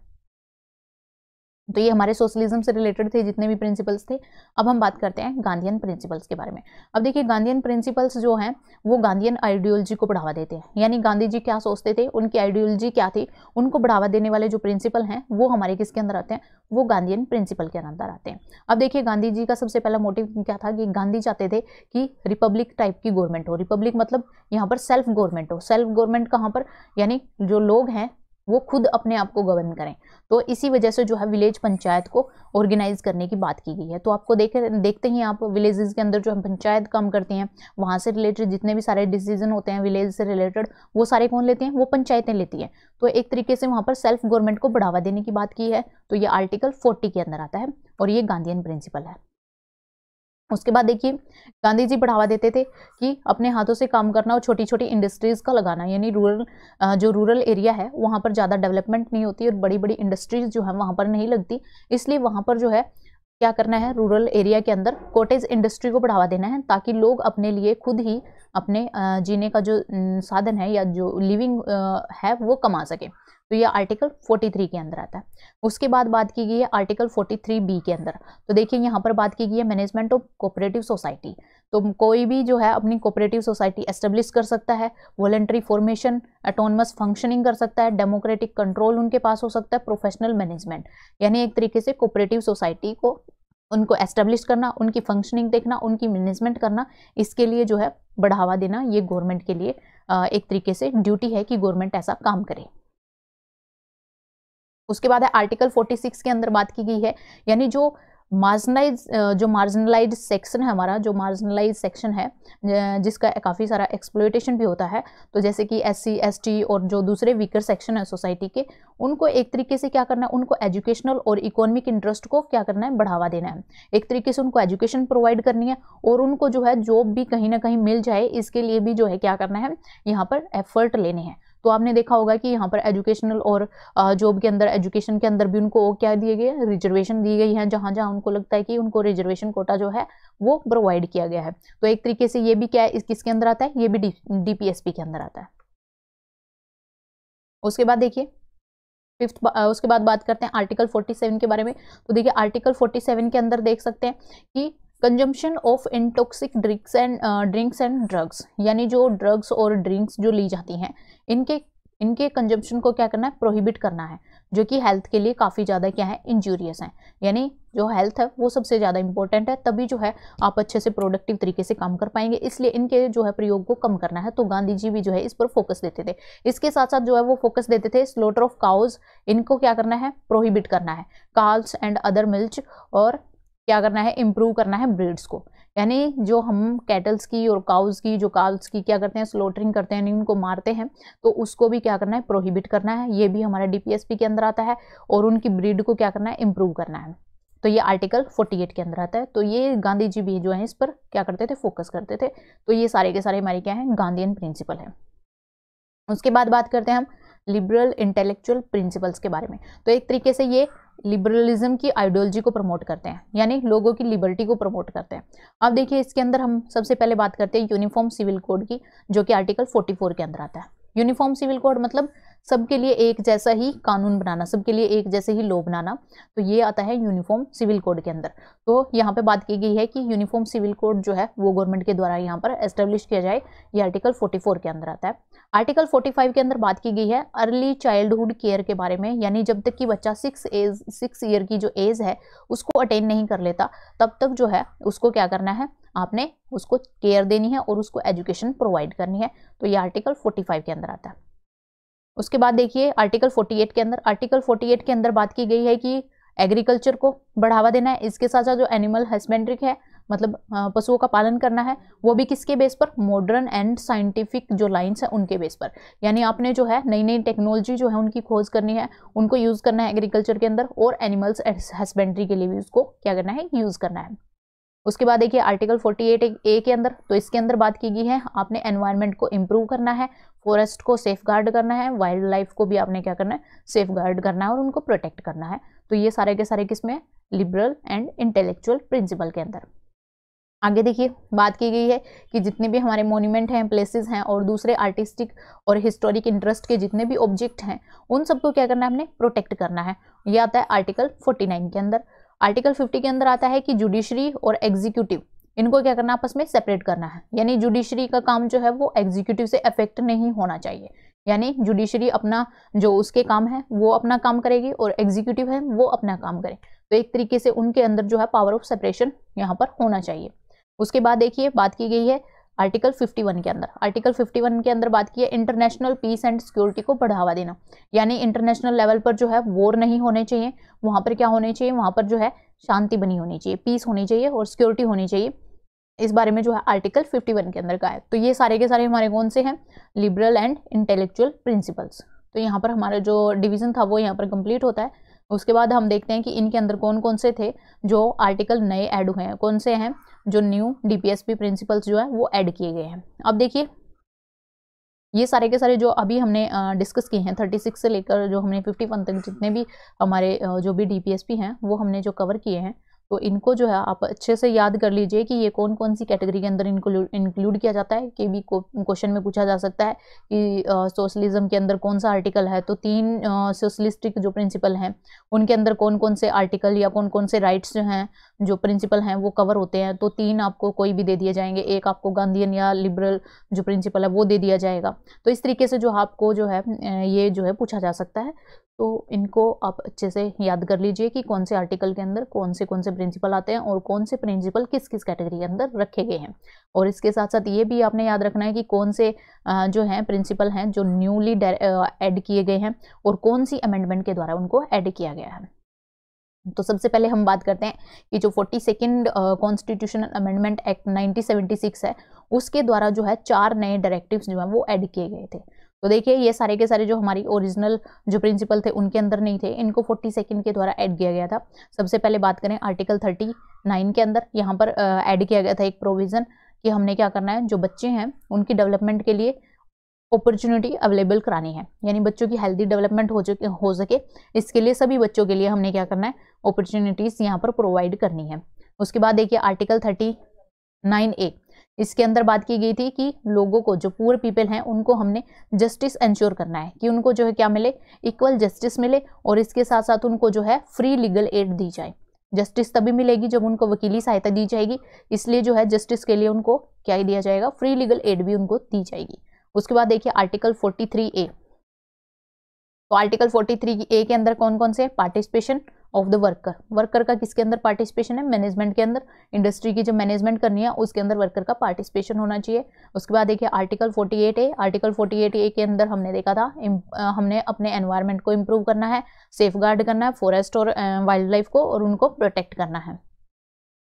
तो ये हमारे सोशलिज्म से रिलेटेड थे जितने भी प्रिंसिपल्स थे। अब हम बात करते हैं गांधीयन प्रिंसिपल्स के बारे में। अब देखिए गांधीयन प्रिंसिपल्स जो हैं वो गांधीयन आइडियोलॉजी को बढ़ावा देते हैं, यानी गांधी जी क्या सोचते थे, उनकी आइडियोलॉजी क्या थी, उनको बढ़ावा देने वाले जो प्रिंसिपल हैं वो हमारे किसके अंदर आते हैं, वो गांधीयन प्रिंसिपल के अंदर आते हैं। अब देखिए गांधी जी का सबसे पहला मोटिव क्या था कि गांधी चाहते थे कि रिपब्लिक टाइप की गवर्नमेंट हो। रिपब्लिक मतलब यहाँ पर सेल्फ गवर्नमेंट हो। सेल्फ गवर्नमेंट कहाँ पर, यानी जो लोग हैं वो खुद अपने आप को गवर्न करें। तो इसी वजह से जो है विलेज पंचायत को ऑर्गेनाइज करने की बात की गई है। तो आपको देखते ही आप विलेजेस के अंदर जो हम पंचायत काम करती हैं, वहाँ से रिलेटेड जितने भी सारे डिसीजन होते हैं विलेज से रिलेटेड, वो सारे कौन लेते हैं, वो पंचायतें लेती हैं। तो एक तरीके से वहाँ पर सेल्फ गवर्नमेंट को बढ़ावा देने की बात की है। तो ये आर्टिकल 40 के अंदर आता है और ये गांधीयन प्रिंसिपल है। उसके बाद देखिए गांधी जी बढ़ावा देते थे कि अपने हाथों से काम करना और छोटी छोटी इंडस्ट्रीज का लगाना, यानी जो रूरल एरिया है वहाँ पर ज़्यादा डेवलपमेंट नहीं होती और बड़ी बड़ी इंडस्ट्रीज जो है वहाँ पर नहीं लगती, इसलिए वहाँ पर जो है क्या करना है, रूरल एरिया के अंदर कॉटेज इंडस्ट्री को बढ़ावा देना है, ताकि लोग अपने लिए खुद ही अपने जीने का जो साधन है या जो लिविंग है वो कमा सके। तो ये आर्टिकल 43 के अंदर आता है। उसके बाद बात की गई है आर्टिकल 43B के अंदर। तो देखिए यहाँ पर बात की गई है मैनेजमेंट ऑफ कोऑपरेटिव सोसाइटी। तो कोई भी जो है अपनी कोऑपरेटिव सोसाइटी एस्टेब्लिश कर सकता है, वॉलंटरी फॉर्मेशन, ऑटोनमस फंक्शनिंग कर सकता है, डेमोक्रेटिक कंट्रोल उनके पास हो सकता है, प्रोफेशनल मैनेजमेंट, यानी एक तरीके से कोऑपरेटिव सोसाइटी को उनको एस्टेब्लिश करना, उनकी फंक्शनिंग देखना, उनकी मैनेजमेंट करना, इसके लिए जो है बढ़ावा देना, ये गवर्नमेंट के लिए एक तरीके से ड्यूटी है कि गवर्नमेंट ऐसा काम करे। उसके बाद है आर्टिकल 46 के अंदर बात की गई है, यानी जो मार्जिनलाइज सेक्शन है हमारा, जो मार्जिनलाइज सेक्शन है जिसका काफ़ी सारा एक्सप्लॉयटेशन भी होता है, तो जैसे कि SC ST और जो दूसरे वीकर सेक्शन है सोसाइटी के, उनको एक तरीके से क्या करना है, उनको एजुकेशनल और इकोनॉमिक इंटरेस्ट को क्या करना है, बढ़ावा देना है। एक तरीके से उनको एजुकेशन प्रोवाइड करनी है और उनको जो है जॉब भी कहीं ना कहीं मिल जाए, इसके लिए भी जो है क्या करना है, यहाँ पर एफर्ट लेने हैं। तो आपने देखा होगा कि यहाँ पर एजुकेशनल और जॉब के अंदर, एजुकेशन के अंदर भी उनको क्या दिए गए, रिजर्वेशन दी गई है, जहाँ जहाँ उनको लगता है कि उनको रिजर्वेशन कोटा जो है वो प्रोवाइड किया गया है। तो एक तरीके से ये भी क्या है, किसके अंदर आता है, ये भी DPSP के अंदर आता है। उसके बाद देखिए उसके बाद बात करते हैं आर्टिकल 47 के बारे में। तो देखिए आर्टिकल 47 के अंदर देख सकते हैं कि consumption of intoxic drinks and drugs, यानी जो ड्रग्स और ड्रिंक्स जो ली जाती हैं इनके कंजम्पशन को क्या करना है, प्रोहिबिट करना है, जो कि हेल्थ के लिए काफ़ी ज़्यादा क्या है, इंजूरियस हैं। यानी जो हेल्थ है वो सबसे ज़्यादा इंपॉर्टेंट है, तभी जो है आप अच्छे से प्रोडक्टिव तरीके से काम कर पाएंगे, इसलिए इनके जो है प्रयोग को कम करना है। तो गांधी जी भी जो है इस पर फोकस देते थे। इसके साथ साथ जो है वो फोकस देते थे स्लॉटर ऑफ काउज, इनको क्या करना है, प्रोहिबिट करना है, काल्स एंड अदर मिल्क, और क्या करना है, इम्प्रूव करना है ब्रीड्स को, यानी जो हम कैटल्स की और काउज की, जो काल्स की क्या करते हैं, स्लॉटरिंग करते हैं, उनको मारते हैं, तो उसको भी क्या करना है, प्रोहिबिट करना है। ये भी हमारा DPSP के अंदर आता है और उनकी ब्रीड को क्या करना है, इम्प्रूव करना है। तो ये आर्टिकल 48 के अंदर आता है। तो ये गांधी जी भी जो है इस पर क्या करते थे, फोकस करते थे। तो ये सारे के सारे हमारे क्या हैं, गांधीयन प्रिंसिपल है। उसके बाद बात करते हैं हम लिबरल इंटेलेक्चुअल प्रिंसिपल्स के बारे में। तो एक तरीके से ये लिबरलिज्म की आइडियोलॉजी को प्रमोट करते हैं, यानी लोगों की लिबर्टी को प्रमोट करते हैं। अब देखिए इसके अंदर हम सबसे पहले बात करते हैं यूनिफॉर्म सिविल कोड की, जो कि आर्टिकल 44 के अंदर आता है। यूनिफॉर्म सिविल कोड मतलब सबके लिए एक जैसा ही कानून बनाना, सबके लिए एक जैसे ही लॉ बनाना, तो ये आता है यूनिफॉर्म सिविल कोड के अंदर। तो यहाँ पे बात की गई है कि यूनिफॉर्म सिविल कोड जो है वो गवर्नमेंट के द्वारा यहाँ पर एस्टेब्लिश किया जाए, ये आर्टिकल 44 के अंदर आता है। आर्टिकल 45 के अंदर बात की गई है अर्ली चाइल्डहुड केयर के बारे में, यानी जब तक कि बच्चा 6 ईयर की जो एज है उसको अटेन नहीं कर लेता तब तक जो है उसको क्या करना है, आपने उसको केयर देनी है और उसको एजुकेशन प्रोवाइड करनी है। तो ये आर्टिकल 45 के अंदर आता है। उसके बाद देखिए आर्टिकल 48 के अंदर, आर्टिकल 48 के अंदर बात की गई है कि एग्रीकल्चर को बढ़ावा देना है। इसके साथ साथ जो एनिमल हस्बेंड्री है, मतलब पशुओं का पालन करना है, वो भी किसके बेस पर, मॉडर्न एंड साइंटिफिक जो लाइंस है उनके बेस पर। यानी आपने जो है नई नई टेक्नोलॉजी जो है उनकी खोज करनी है, उनको यूज करना है एग्रीकल्चर के अंदर, और एनिमल्स हस्बेंड्री के लिए भी उसको क्या करना है, यूज करना है। उसके बाद देखिए आर्टिकल 48A के अंदर, तो इसके अंदर बात की गई है आपने एनवायरनमेंट को इम्प्रूव करना है, फॉरेस्ट को सेफ गार्ड करना है, वाइल्ड लाइफ को भी आपने क्या करना है, सेफ गार्ड करना है और उनको प्रोटेक्ट करना है। तो ये सारे के सारे किसमें, लिबरल एंड इंटेलेक्चुअल प्रिंसिपल के अंदर। आगे देखिए बात की गई है कि जितने भी हमारे मोन्यूमेंट हैं, प्लेसेस हैं और दूसरे आर्टिस्टिक और हिस्टोरिक इंटरेस्ट के जितने भी ऑब्जेक्ट हैं उन सबको क्या करना है, हमने प्रोटेक्ट करना है। ये आता है आर्टिकल 49 के अंदर। आर्टिकल 50 के अंदर आता है कि जुडिशरी और एग्जीक्यूटिव इनको क्या करना, आपस में सेपरेट करना है। यानी जुडिशरी का काम जो है वो एग्जीक्यूटिव से अफेक्ट नहीं होना चाहिए, यानी जुडिशरी अपना जो उसके काम है वो अपना काम करेगी और एग्जीक्यूटिव है वो अपना काम करे। तो एक तरीके से उनके अंदर जो है पावर ऑफ सेपरेशन यहाँ पर होना चाहिए। उसके बाद देखिए बात की गई है आर्टिकल 51 के अंदर। आर्टिकल 51 के अंदर बात की है इंटरनेशनल पीस एंड सिक्योरिटी को बढ़ावा देना, यानी इंटरनेशनल लेवल पर जो है वॉर नहीं होने चाहिए, वहां पर क्या होने चाहिए, वहां पर जो है शांति बनी होनी चाहिए, पीस होनी चाहिए और सिक्योरिटी होनी चाहिए। इस बारे में जो है आर्टिकल 51 के अंदर का है। तो ये सारे के सारे हमारे कौन से हैं, लिबरल एंड इंटेलेक्चुअल प्रिंसिपल्स। तो यहाँ पर हमारा जो डिवीजन था वो यहाँ पर कंप्लीट होता है। उसके बाद हम देखते हैं कि इनके अंदर कौन कौन से थे जो आर्टिकल नए ऐड हुए हैं, कौन से हैं जो न्यू डीपीएसपी प्रिंसिपल्स जो है वो ऐड किए गए हैं। अब देखिए ये सारे के सारे जो अभी हमने डिस्कस किए हैं 36 से लेकर जो हमने 51 तक जितने भी हमारे जो भी डीपीएसपी हैं वो हमने जो कवर किए हैं, तो इनको जो है आप अच्छे से याद कर लीजिए कि ये कौन कौन सी कैटेगरी के अंदर इनको इंक्लूड किया जाता है। कि भी क्वेश्चन में पूछा जा सकता है कि सोशलिज्म के अंदर कौन सा आर्टिकल है, तो 3 सोशलिस्टिक जो प्रिंसिपल हैं उनके अंदर कौन कौन से आर्टिकल या कौन कौन से राइट्स जो हैं जो प्रिंसिपल हैं वो कवर होते हैं। तो 3 आपको कोई भी दे दिए जाएंगे, एक आपको गांधीयन या लिबरल जो प्रिंसिपल है वो दे दिया जाएगा। तो इस तरीके से जो आपको जो है ये जो है पूछा जा सकता है। तो इनको आप अच्छे से याद कर लीजिए कि कौन से आर्टिकल के अंदर कौन से प्रिंसिपल आते हैं और कौन से प्रिंसिपल किस किस कैटेगरी के अंदर रखे गए हैं। और इसके साथ साथ ये भी आपने याद रखना है कि कौन से जो हैं प्रिंसिपल हैं जो न्यूली ऐड किए गए हैं और कौन सी अमेंडमेंट के द्वारा उनको ऐड किया गया है। तो सबसे पहले हम बात करते हैं कि जो 42nd कॉन्स्टिट्यूशनल अमेंडमेंट एक्ट 1976 है उसके द्वारा जो है 4 नए डायरेक्टिव्स जो है वो ऐड किए गए थे। तो देखिए ये सारे के सारे जो हमारी ओरिजिनल जो प्रिंसिपल थे उनके अंदर नहीं थे, इनको 42nd के द्वारा ऐड किया गया था। सबसे पहले बात करें आर्टिकल 39 के अंदर, यहाँ पर ऐड किया गया था एक प्रोविजन कि हमने क्या करना है, जो बच्चे हैं उनकी डेवलपमेंट के लिए अपॉर्चुनिटी अवेलेबल करानी है, यानी बच्चों की हेल्दी डेवलपमेंट हो सके इसके लिए सभी बच्चों के लिए हमने क्या करना है, अपॉर्चुनिटीज यहाँ पर प्रोवाइड करनी है। उसके बाद देखिए आर्टिकल 39A, इसके अंदर बात की गई थी कि लोगों को जो पुअर पीपल हैं उनको हमने जस्टिस इंश्योर करना है कि उनको जो है क्या मिले, इक्वल जस्टिस मिले और इसके साथ साथ उनको जो है फ्री लीगल एड दी जाए। जस्टिस तभी मिलेगी जब उनको वकीली सहायता दी जाएगी, इसलिए जो है जस्टिस के लिए उनको क्या दिया जाएगा, फ्री लीगल एड भी उनको दी जाएगी। उसके बाद देखिए आर्टिकल 43A, तो आर्टिकल 43A के अंदर कौन कौन से, participation of the worker, worker का किसके अंदर पार्टिसिपेशन है, मैनेजमेंट के अंदर, इंडस्ट्री की जो मैनेजमेंट करनी है उसके अंदर वर्कर का पार्टिसिपेशन होना चाहिए। उसके बाद देखिए आर्टिकल 48A, आर्टिकल 48A के अंदर हमने देखा था हमने अपने एनवायरनमेंट को इम्प्रूव करना है, सेफ गार्ड करना है फॉरेस्ट और वाइल्ड लाइफ को और उनको प्रोटेक्ट करना है।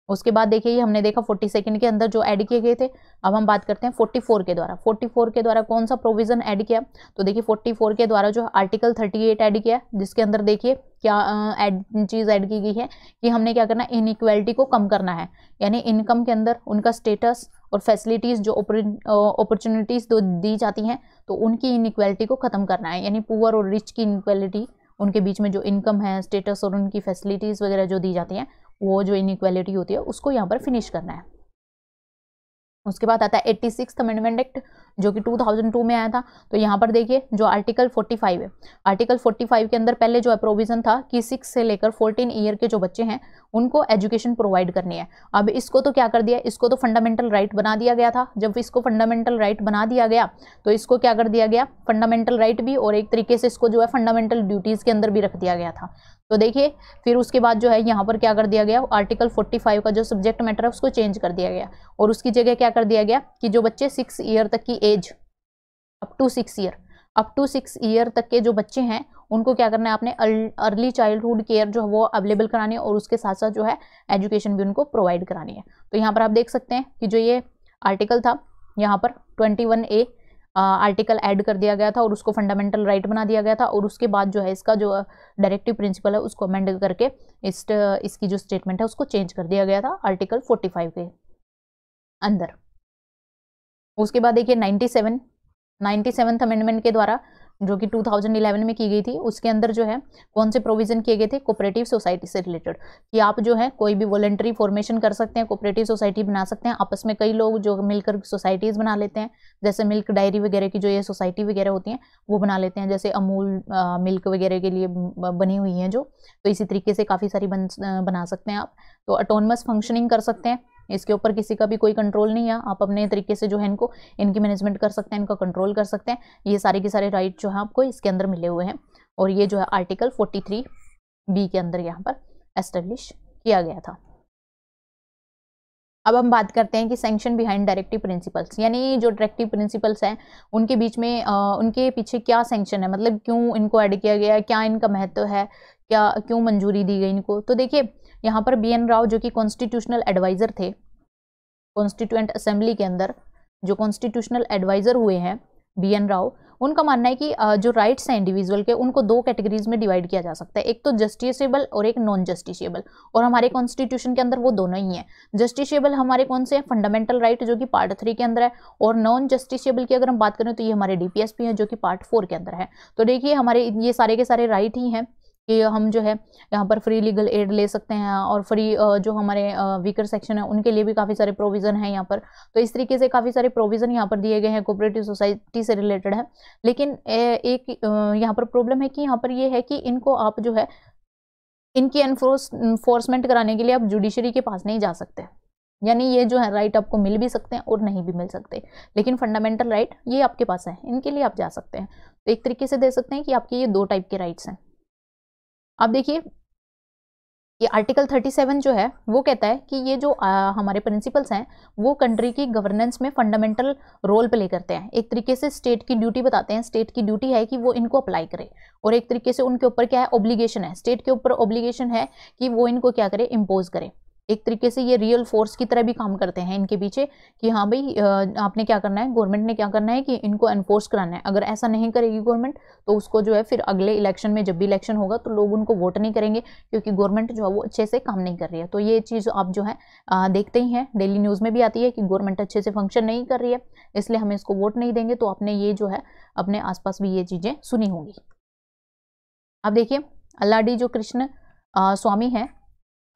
उसके बाद देखिए हमने देखा 42nd के अंदर जो ऐड किए गए थे। अब हम बात करते हैं 44 के द्वारा, 44 के द्वारा कौन सा प्रोविजन ऐड किया, तो देखिए 44 के द्वारा जो आर्टिकल 38 ऐड किया, जिसके अंदर देखिए क्या चीज़ ऐड की गई है कि हमने क्या करना है, इनइक्वालिटी को कम करना है, यानी इनकम के अंदर उनका स्टेटस और फैसिलिटीज़ जो अपॉर्चुनिटीज़ दी जाती हैं तो उनकी इनइक्वालिटी को ख़त्म करना है, यानी पुअर और रिच की इनइक्वालिटी, उनके बीच में जो इनकम है, स्टेटस और उनकी फैसिलिटीज़ वगैरह जो दी जाती हैं वो जो इनइक्वालिटी होती है उसको यहाँ पर फिनिश करना है। उसके बाद आता है 86th अमेंडमेंट एक्ट, जो कि 2002 में आया था। तो यहाँ पर देखिए जो आर्टिकल 45 है, आर्टिकल 45 के अंदर पहले जो है प्रोविजन था कि 6 से लेकर 14 ईयर के जो बच्चे हैं उनको एजुकेशन प्रोवाइड करनी है। अब इसको तो क्या कर दिया, इसको तो फंडामेंटल राइट बना दिया गया था। जब इसको फंडामेंटल राइट बना दिया गया तो इसको क्या कर दिया गया, फंडामेंटल राइट भी और एक तरीके से इसको जो है फंडामेंटल ड्यूटीज के अंदर भी रख दिया गया था। तो देखिए फिर उसके बाद जो है यहाँ पर क्या कर दिया गया, आर्टिकल 45 का जो सब्जेक्ट मैटर है उसको चेंज कर दिया गया और उसकी जगह क्या कर दिया गया कि जो बच्चे 6 ईयर तक की एज, अप टू 6 ईयर तक के जो बच्चे हैं उनको क्या करना है, आपने अर्ली चाइल्डहुड केयर जो है वो अवेलेबल करानी है और उसके साथ साथ जो है एजुकेशन भी उनको प्रोवाइड करानी है। तो यहाँ पर आप देख सकते हैं कि जो ये आर्टिकल था यहाँ पर 21A आर्टिकल ऐड कर दिया गया था और उसको फंडामेंटल राइट बना दिया गया था और उसके बाद जो है इसका जो डायरेक्टिव प्रिंसिपल है उसको अमेंड करके इसकी जो स्टेटमेंट है उसको चेंज कर दिया गया था आर्टिकल 45 के अंदर। उसके बाद देखिए 97th अमेंडमेंट के द्वारा जो कि 2011 में की गई थी, उसके अंदर जो है कौन से प्रोविजन किए गए थे, कोऑपरेटिव सोसाइटी से रिलेटेड, कि आप जो है कोई भी वॉलंटरी फॉर्मेशन कर सकते हैं, कोऑपरेटिव सोसाइटी बना सकते हैं। आपस में कई लोग जो मिलकर सोसाइटीज़ बना लेते हैं, जैसे मिल्क डायरी वगैरह की जो ये सोसाइटी वगैरह होती हैं वो बना लेते हैं, जैसे अमूल मिल्क वगैरह के लिए बनी हुई हैं जो, तो इसी तरीके से काफ़ी सारी बना सकते हैं आप। तो ऑटोनमस फंक्शनिंग कर सकते हैं, इसके ऊपर किसी का भी कोई कंट्रोल नहीं है, आप अपने तरीके से जो है इनकी मैनेजमेंट कर सकते हैं, इनका कंट्रोल कर सकते हैं। ये सारे के सारे राइट जो है आपको इसके अंदर मिले हुए हैं और ये जो है आर्टिकल 43B के अंदर यहाँ पर एस्टेब्लिश किया गया था। अब हम बात करते हैं कि सैंक्शन बिहाइंड डायरेक्टिव प्रिंसिपल्स, यानी जो डायरेक्टिव प्रिंसिपल्स हैं उनके बीच में उनके पीछे क्या सैंक्शन है, मतलब क्यों इनको ऐड किया गया है, क्या इनका महत्व है, क्या क्यों मंजूरी दी गई इनको। तो देखिए यहाँ पर BN राव जो कि कॉन्स्टिट्यूशनल एडवाइजर थे, कॉन्स्टिट्यूएंट असेंबली के अंदर जो कॉन्स्टिट्यूशनल एडवाइजर हुए हैं BN राव, उनका मानना है कि जो राइट्स हैं इंडिविजुअल के उनको दो कैटेगरीज में डिवाइड किया जा सकता है, एक तो जस्टिसेबल और एक नॉन जस्टिसेबल, और हमारे कॉन्स्टिट्यूशन के अंदर वो दोनों ही हैं। जस्टिसेबल हमारे कौन से हैं, फंडामेंटल राइट जो कि पार्ट 3 के अंदर है, और नॉन जस्टिसेबल की अगर हम बात करें तो ये हमारे DPSP हैं जो कि पार्ट 4 के अंदर है। तो देखिए हमारे ये सारे के सारे राइट ही हैं कि हम जो है यहाँ पर फ्री लीगल एड ले सकते हैं और फ्री जो हमारे वीकर सेक्शन है उनके लिए भी काफ़ी सारे प्रोविज़न हैं यहाँ पर। तो इस तरीके से काफ़ी सारे प्रोविज़न यहाँ पर दिए गए हैं, कोऑपरेटिव सोसाइटी से रिलेटेड है। लेकिन एक यहाँ पर प्रॉब्लम है कि यहाँ पर ये है कि इनको आप जो है इनकी एनफोर्समेंट कराने के लिए आप जुडिशरी के पास नहीं जा सकते, यानी ये जो है राइट आपको मिल भी सकते हैं और नहीं भी मिल सकते, लेकिन फंडामेंटल राइट ये आपके पास है, इनके लिए आप जा सकते हैं। तो एक तरीके से दे सकते हैं कि आपके ये दो टाइप के राइट्स हैं। अब देखिए ये आर्टिकल 37 जो है वो कहता है कि ये जो हमारे प्रिंसिपल्स हैं वो कंट्री की गवर्नेंस में फंडामेंटल रोल प्ले करते हैं। एक तरीके से स्टेट की ड्यूटी बताते हैं, स्टेट की ड्यूटी है कि वो इनको अप्लाई करे, और एक तरीके से उनके ऊपर क्या है, ऑब्लिगेशन है, स्टेट के ऊपर ऑब्लिगेशन है कि वो इनको क्या करे, इम्पोज करे। एक तरीके से ये रियल फोर्स की तरह भी काम करते हैं इनके पीछे कि हाँ भाई आपने क्या करना है, गवर्नमेंट ने क्या करना है कि इनको एनफोर्स कराना है। अगर ऐसा नहीं करेगी गवर्नमेंट तो उसको जो है फिर अगले इलेक्शन में जब भी इलेक्शन होगा तो लोग उनको वोट नहीं करेंगे, क्योंकि गवर्नमेंट जो है वो अच्छे से काम नहीं कर रही है। तो ये चीज़ आप जो है देखते ही हैं, डेली न्यूज़ में भी आती है कि गवर्नमेंट अच्छे से फंक्शन नहीं कर रही है, इसलिए हम इसको वोट नहीं देंगे। तो आपने ये जो है अपने आसपास भी ये चीज़ें सुनी होंगी। अब देखिए अल्लाडी जो कृष्ण स्वामी हैं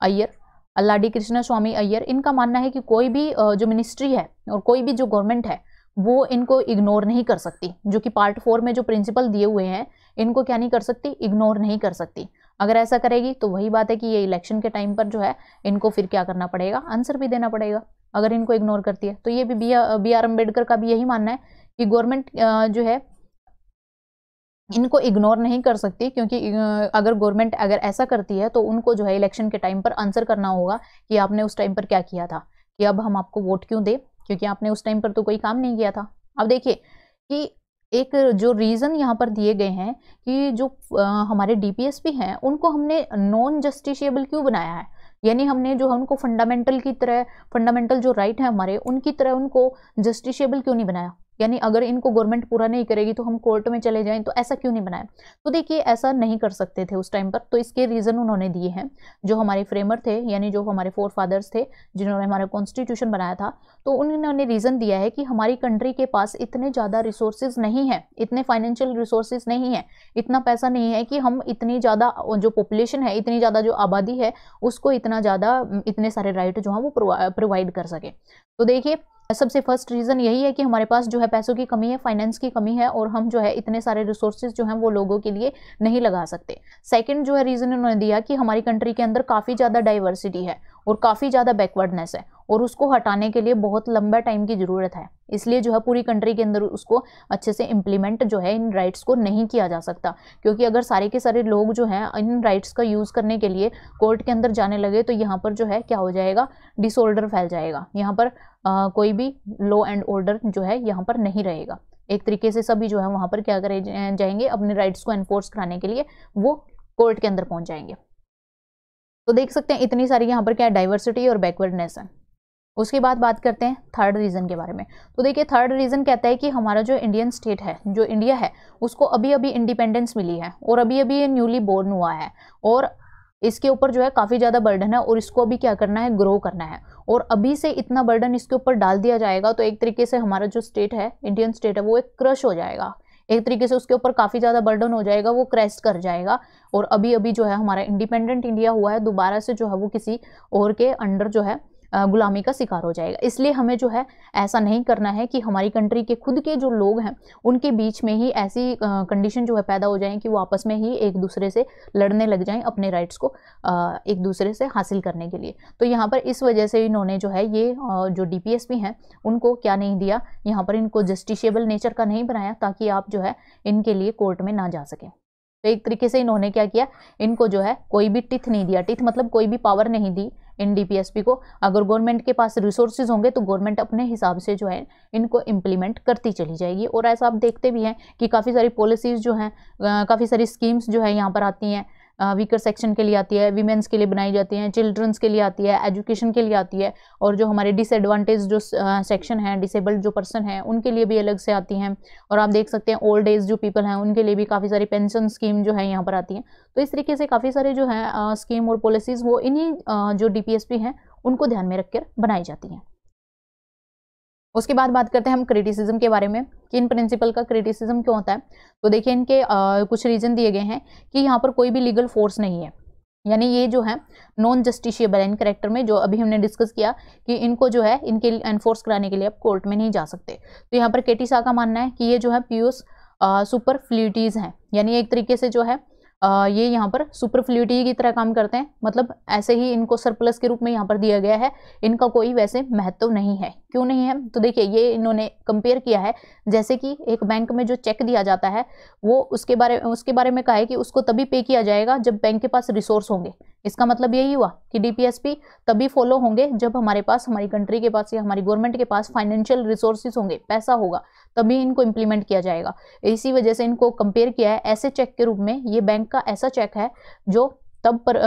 अय्यर, अल्लाडी कृष्ण स्वामी अय्यर, इनका मानना है कि कोई भी जो मिनिस्ट्री है और कोई भी जो गवर्नमेंट है वो इनको इग्नोर नहीं कर सकती, जो कि पार्ट 4 में जो प्रिंसिपल दिए हुए हैं इनको क्या नहीं कर सकती, इग्नोर नहीं कर सकती। अगर ऐसा करेगी तो वही बात है कि ये इलेक्शन के टाइम पर जो है इनको फिर क्या करना पड़ेगा, आंसर भी देना पड़ेगा अगर इनको इग्नोर करती है। तो ये भी बी आर अम्बेडकर का भी यही मानना है कि गवर्नमेंट जो है इनको इग्नोर नहीं कर सकती, क्योंकि अगर गवर्नमेंट अगर ऐसा करती है तो उनको जो है इलेक्शन के टाइम पर आंसर करना होगा कि आपने उस टाइम पर क्या किया था, कि अब हम आपको वोट क्यों दें, क्योंकि आपने उस टाइम पर तो कोई काम नहीं किया था। अब देखिए कि एक जो रीज़न यहाँ पर दिए गए हैं कि जो हमारे DPSP हैं उनको हमने नॉन जस्टिशिएबल क्यों बनाया है, यानी हमने जो है उनको फंडामेंटल की तरह, फंडामेंटल जो राइट है हमारे उनकी तरह उनको जस्टिशिएबल क्यों नहीं बनाया, यानी अगर इनको गवर्नमेंट पूरा नहीं करेगी तो हम कोर्ट में चले जाएं, तो ऐसा क्यों नहीं बनाया। तो देखिए ऐसा नहीं कर सकते थे उस टाइम पर, तो इसके रीज़न उन्होंने दिए हैं। जो हमारे फ्रेमर थे यानी जो हमारे फोर फादर्स थे जिन्होंने हमारा कॉन्स्टिट्यूशन बनाया था, तो उन्होंने रीज़न दिया है कि हमारी कंट्री के पास इतने ज़्यादा रिसोर्सेज नहीं है, इतने फाइनेंशियल रिसोर्सेज नहीं है, इतना पैसा नहीं है कि हम इतनी ज़्यादा जो पॉपुलेशन है, इतनी ज़्यादा जो आबादी है उसको इतने सारे राइट जो है वो प्रोवाइड कर सके। तो देखिए सबसे फर्स्ट रीज़न यही है कि हमारे पास जो है पैसों की कमी है, फाइनेंस की कमी है, और हम जो है इतने सारे रिसोर्सेज जो हैं वो लोगों के लिए नहीं लगा सकते। सेकंड जो है रीज़न उन्होंने दिया कि हमारी कंट्री के अंदर काफ़ी ज़्यादा डाइवर्सिटी है और काफ़ी ज़्यादा बैकवर्डनेस है, और उसको हटाने के लिए बहुत लंबा टाइम की ज़रूरत है। इसलिए जो है पूरी कंट्री के अंदर उसको अच्छे से इम्प्लीमेंट जो है इन राइट्स को नहीं किया जा सकता, क्योंकि अगर सारे के सारे लोग जो हैं इन राइट्स का यूज़ करने के लिए कोर्ट के अंदर जाने लगे तो यहाँ पर जो है क्या हो जाएगा, डिसऑर्डर फैल जाएगा। यहाँ पर कोई भी लॉ एंड ऑर्डर जो है यहाँ पर नहीं रहेगा। एक तरीके से सभी जो है वहाँ पर क्या करे जाएंगे, अपने राइट्स को एनफोर्स कराने के लिए वो कोर्ट के अंदर पहुँच जाएंगे। तो देख सकते हैं इतनी सारी यहाँ पर क्या डाइवर्सिटी और बैकवर्डनेस है। उसके बाद बात करते हैं थर्ड रीज़न के बारे में। तो देखिए थर्ड रीज़न कहता है कि हमारा जो इंडियन स्टेट है, जो इंडिया है, उसको अभी अभी इंडिपेंडेंस मिली है और अभी अभी ये न्यूली बोर्न हुआ है, और इसके ऊपर जो है काफ़ी ज़्यादा बर्डन है, और इसको अभी क्या करना है, ग्रो करना है। और अभी से इतना बर्डन इसके ऊपर डाल दिया जाएगा तो एक तरीके से हमारा जो स्टेट है, इंडियन स्टेट है, वो एक क्रश हो जाएगा। एक तरीके से उसके ऊपर काफ़ी ज़्यादा बर्डन हो जाएगा, वो क्रैश कर जाएगा। और अभी अभी जो है हमारा इंडिपेंडेंट इंडिया हुआ है, दोबारा से जो है वो किसी और के अंडर जो है गुलामी का शिकार हो जाएगा। इसलिए हमें जो है ऐसा नहीं करना है कि हमारी कंट्री के खुद के जो लोग हैं उनके बीच में ही ऐसी कंडीशन जो है पैदा हो जाए कि वो आपस में ही एक दूसरे से लड़ने लग जाएं अपने राइट्स को एक दूसरे से हासिल करने के लिए। तो यहाँ पर इस वजह से इन्होंने जो है ये जो डीपीएसपी हैं उनको क्या नहीं दिया, यहाँ पर इनको जस्टिशिएबल नेचर का नहीं बनाया, ताकि आप जो है इनके लिए कोर्ट में ना जा सकें। तो एक तरीके से इन्होंने क्या किया, इनको जो है कोई भी टिथ नहीं दिया, टिथ मतलब कोई भी पावर नहीं दी इन डीपीएसपी को। अगर गवर्नमेंट के पास रिसोर्सेज होंगे तो गवर्नमेंट अपने हिसाब से जो है इनको इम्प्लीमेंट करती चली जाएगी। और ऐसा आप देखते भी हैं कि काफ़ी सारी पॉलिसीज़ जो हैं, काफ़ी सारी स्कीम्स जो है यहाँ पर आती हैं, वीकर सेक्शन के लिए आती है, वीमेंस के लिए बनाई जाती हैं, चिल्ड्रंस के लिए आती है, एजुकेशन के लिए आती है, और जो हमारे डिसएडवांटेज जो सेक्शन हैं, डिसेबल्ड जो पर्सन हैं, उनके लिए भी अलग से आती हैं। और आप देख सकते हैं ओल्ड एज जो पीपल हैं उनके लिए भी काफ़ी सारी पेंशन स्कीम जो है यहाँ पर आती हैं। तो इस तरीके से काफ़ी सारे जो हैं स्कीम और पॉलिसीज़ वो इन्हीं जो डीपीएसपी हैं उनको ध्यान में रखकर बनाई जाती हैं। उसके बाद बात करते हैं हम क्रिटिसिज्म के बारे में कि इन प्रिंसिपल का क्रिटिसिज्म क्यों होता है। तो देखिए इनके कुछ रीजन दिए गए हैं कि यहाँ पर कोई भी लीगल फोर्स नहीं है, यानी ये जो है नॉन जस्टिशिएबल इन कैरेक्टर में, जो अभी हमने डिस्कस किया कि इनको जो है इनके एनफोर्स कराने के लिए आप कोर्ट में नहीं जा सकते। तो यहाँ पर केटी शाह का मानना है कि ये जो है प्यूस सुपरफ्लूइटीज हैं, यानी एक तरीके से जो है ये यहाँ पर सुपरफ्लूइटी की तरह काम करते हैं, मतलब ऐसे ही इनको सरप्लस के रूप में यहाँ पर दिया गया है, इनका कोई वैसे महत्व नहीं है। क्यों नहीं है, तो देखिए ये इन्होंने कंपेयर किया है जैसे कि एक बैंक में जो चेक दिया जाता है वो उसके बारे में कहा है कि उसको तभी पे किया जाएगा जब बैंक के पास रिसोर्स होंगे। इसका मतलब यही हुआ कि डीपीएसपी तभी फॉलो होंगे जब हमारे पास, हमारी कंट्री के पास या हमारी गवर्नमेंट के पास फाइनेंशियल रिसोर्सेज होंगे, पैसा होगा, तभी इनको इम्प्लीमेंट किया जाएगा। इसी वजह से इनको कंपेयर किया है ऐसे चेक के रूप में। ये बैंक का ऐसा चेक है जो तब पर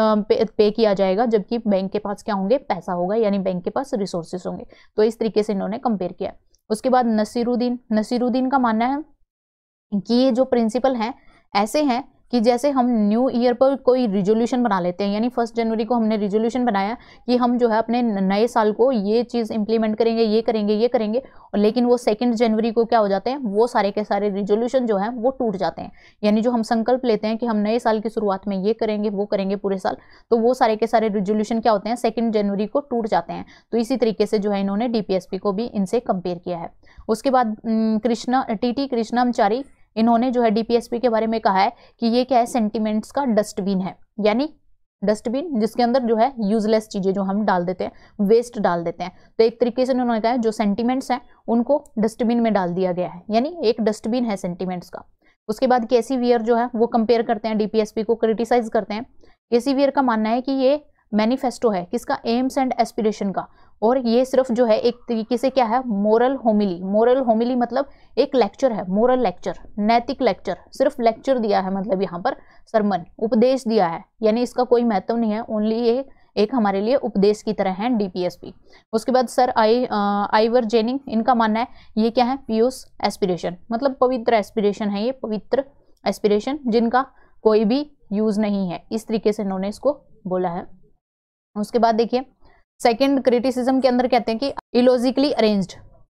पे किया जाएगा जबकि बैंक के पास क्या होंगे, पैसा होगा, यानी बैंक के पास रिसोर्सेज होंगे। तो इस तरीके से इन्होंने कंपेयर किया। उसके बाद नसीरुद्दीन का मानना है कि ये जो प्रिंसिपल हैं ऐसे हैं कि जैसे हम न्यू ईयर पर कोई रिजोल्यूशन बना लेते हैं, यानी 1 जनवरी को हमने रिजोल्यूशन बनाया कि हम जो है अपने नए साल को ये चीज़ इंप्लीमेंट करेंगे, ये करेंगे, और लेकिन वो 2 जनवरी को क्या हो जाते हैं, वो सारे के सारे रिजोल्यूशन जो हैं वो टूट जाते हैं। यानी जो हम संकल्प लेते हैं कि हम नए साल की शुरुआत में ये करेंगे, वो करेंगे पूरे साल, तो वो सारे के सारे रिजोल्यूशन क्या होते हैं, 2 जनवरी को टूट जाते हैं। तो इसी तरीके से जो है इन्होंने डीपीएसपी को भी इनसे कंपेयर किया है। उसके बाद टी कृष्णामचारी, इन्होंने जो है डीपीएसपी के बारे में कहा है कि ये क्या है, सेंटिमेंट्स का डस्टबिन है, यानी डस्टबिन जिसके अंदर जो है यूजलेस चीजें जो हम डाल देते हैं, वेस्ट डाल देते हैं। तो एक तरीके से उन्होंने कहा है जो सेंटिमेंट्स हैं उनको डस्टबिन में डाल दिया गया है, यानी एक डस्टबिन है सेंटिमेंट्स का। उसके बाद केसी वियर जो है वो कंपेयर करते हैं, डीपीएसपी को क्रिटिसाइज करते हैं। केसी वियर का मानना है कि ये मैनिफेस्टो है किसका, एम्स एंड एस्पिरेशन का, और ये सिर्फ जो है एक तरीके से क्या है, मोरल होमिली मतलब एक लेक्चर है, मोरल लेक्चर, नैतिक लेक्चर, सिर्फ लेक्चर दिया है, मतलब यहाँ पर सरमन, उपदेश दिया है, यानी इसका कोई महत्व नहीं है, ओनली ये एक हमारे लिए उपदेश की तरह है डीपीएसपी। उसके बाद सर आइवर जेनिंग, इनका मानना है ये क्या है, पियूस एस्पिरेशन, मतलब पवित्र एस्पिरेशन है, ये पवित्र एस्पिरेशन जिनका कोई भी यूज नहीं है, इस तरीके से इन्होंने इसको बोला है। उसके बाद देखिए सेकंड क्रिटिसिज्म के अंदर कहते हैं कि इलॉजिकली अरेंज्ड,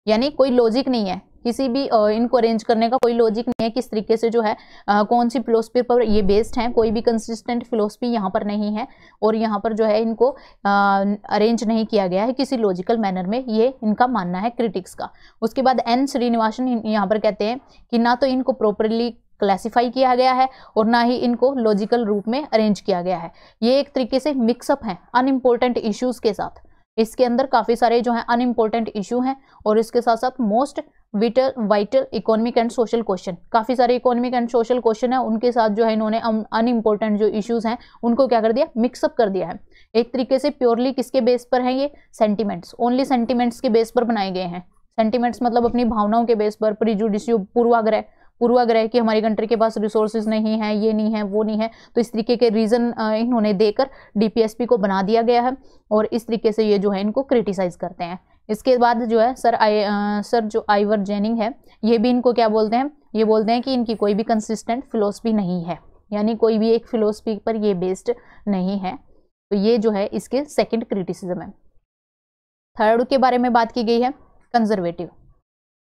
यानी कोई लॉजिक नहीं है, किसी भी इनको अरेंज करने का कोई लॉजिक नहीं है, किस तरीके से जो है कौन सी फिलोसफी पर ये बेस्ड है, कोई भी कंसिस्टेंट फिलोसफी यहाँ पर नहीं है और यहाँ पर जो है इनको अरेंज नहीं किया गया है किसी लॉजिकल मैनर में, ये इनका मानना है क्रिटिक्स का। उसके बाद एन श्रीनिवासन यहाँ पर कहते हैं कि ना तो इनको प्रॉपरली क्लासिफाई किया गया है और ना ही इनको लॉजिकल रूप में अरेंज किया गया है। ये एक तरीके से मिक्सअप है अनइम्पोर्टेंट इश्यूज के साथ, इसके अंदर काफी सारे जो है अनइम्पोर्टेंट इशू हैं और इसके साथ साथ most vital economic and social question, काफी सारे इकोनॉमिक एंड सोशल क्वेश्चन है, उनके साथ जो है इन्होंने अनइम्पोर्टेंट जो इश्यूज हैं उनको क्या कर दिया, मिक्सअप कर दिया है। एक तरीके से प्योरली किसके बेस पर है ये, सेंटिमेंट्स, ओनली सेंटिमेंट्स के बेस पर बनाए गए हैं। सेंटिमेंट्स मतलब अपनी भावनाओं के बेस पर, प्रिजुडिशियो, पूर्वाग्रह कि हमारी कंट्री के पास रिसोर्सेज नहीं है, ये नहीं है, वो नहीं है, तो इस तरीके के रीजन इन्होंने देकर डीपीएसपी को बना दिया गया है और इस तरीके से ये जो है इनको क्रिटिसाइज करते हैं। इसके बाद जो है सर जो आइवर जेनिंग है, ये भी इनको क्या बोलते हैं, ये बोलते हैं कि इनकी कोई भी कंसिस्टेंट फिलोसफी नहीं है, यानी कोई भी एक फिलोसफी पर ये बेस्ड नहीं है। तो ये जो है इसके सेकंड क्रिटिसिज्म है। थर्ड के बारे में बात की गई है, कंजर्वेटिव।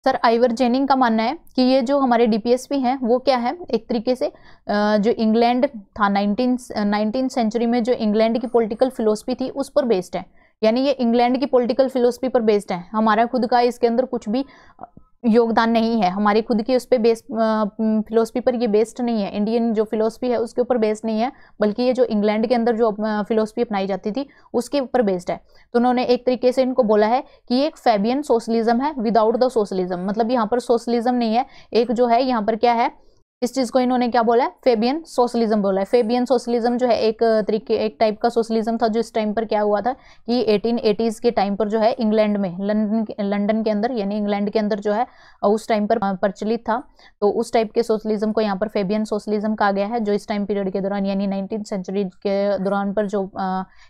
सर आइवर जेनिंग का मानना है कि ये जो हमारे डीपीएसपी हैं वो क्या है, एक तरीके से जो इंग्लैंड था 19th सेंचुरी में जो इंग्लैंड की पॉलिटिकल फिलोसफी थी उस पर बेस्ड है, यानी ये इंग्लैंड की पॉलिटिकल फिलोसफी पर बेस्ड है। हमारा खुद का इसके अंदर कुछ भी योगदान नहीं है, हमारी खुद की उस पर बेस्ड फिलोसफी पर ये बेस्ड नहीं है, इंडियन जो फिलोसफी है उसके ऊपर बेस्ड नहीं है, बल्कि ये जो इंग्लैंड के अंदर जो फिलोसफी अपनाई जाती थी उसके ऊपर बेस्ड है। तो उन्होंने एक तरीके से इनको बोला है कि ये एक फैबियन सोशलिज्म है विदाउट द सोशलिज्म, मतलब यहाँ पर सोशलिज्म नहीं है, एक जो है यहाँ पर क्या है, इस चीज को इन्होंने क्या बोला है, फेबियन सोशलिज्म बोला है। फेबियन सोशलिज्म जो है एक टाइप का सोशलिज्म था जो इस टाइम पर क्या हुआ था कि 1880s के टाइम पर जो है इंग्लैंड में, लंदन के अंदर यानी इंग्लैंड के अंदर जो है उस टाइम पर प्रचलित था। तो उस टाइप के सोशलिज्म को यहाँ पर फेबियन सोशलिज्म कहा गया है, जो इस टाइम पीरियड के दौरान यानी 19th सेंचुरी के दौरान पर जो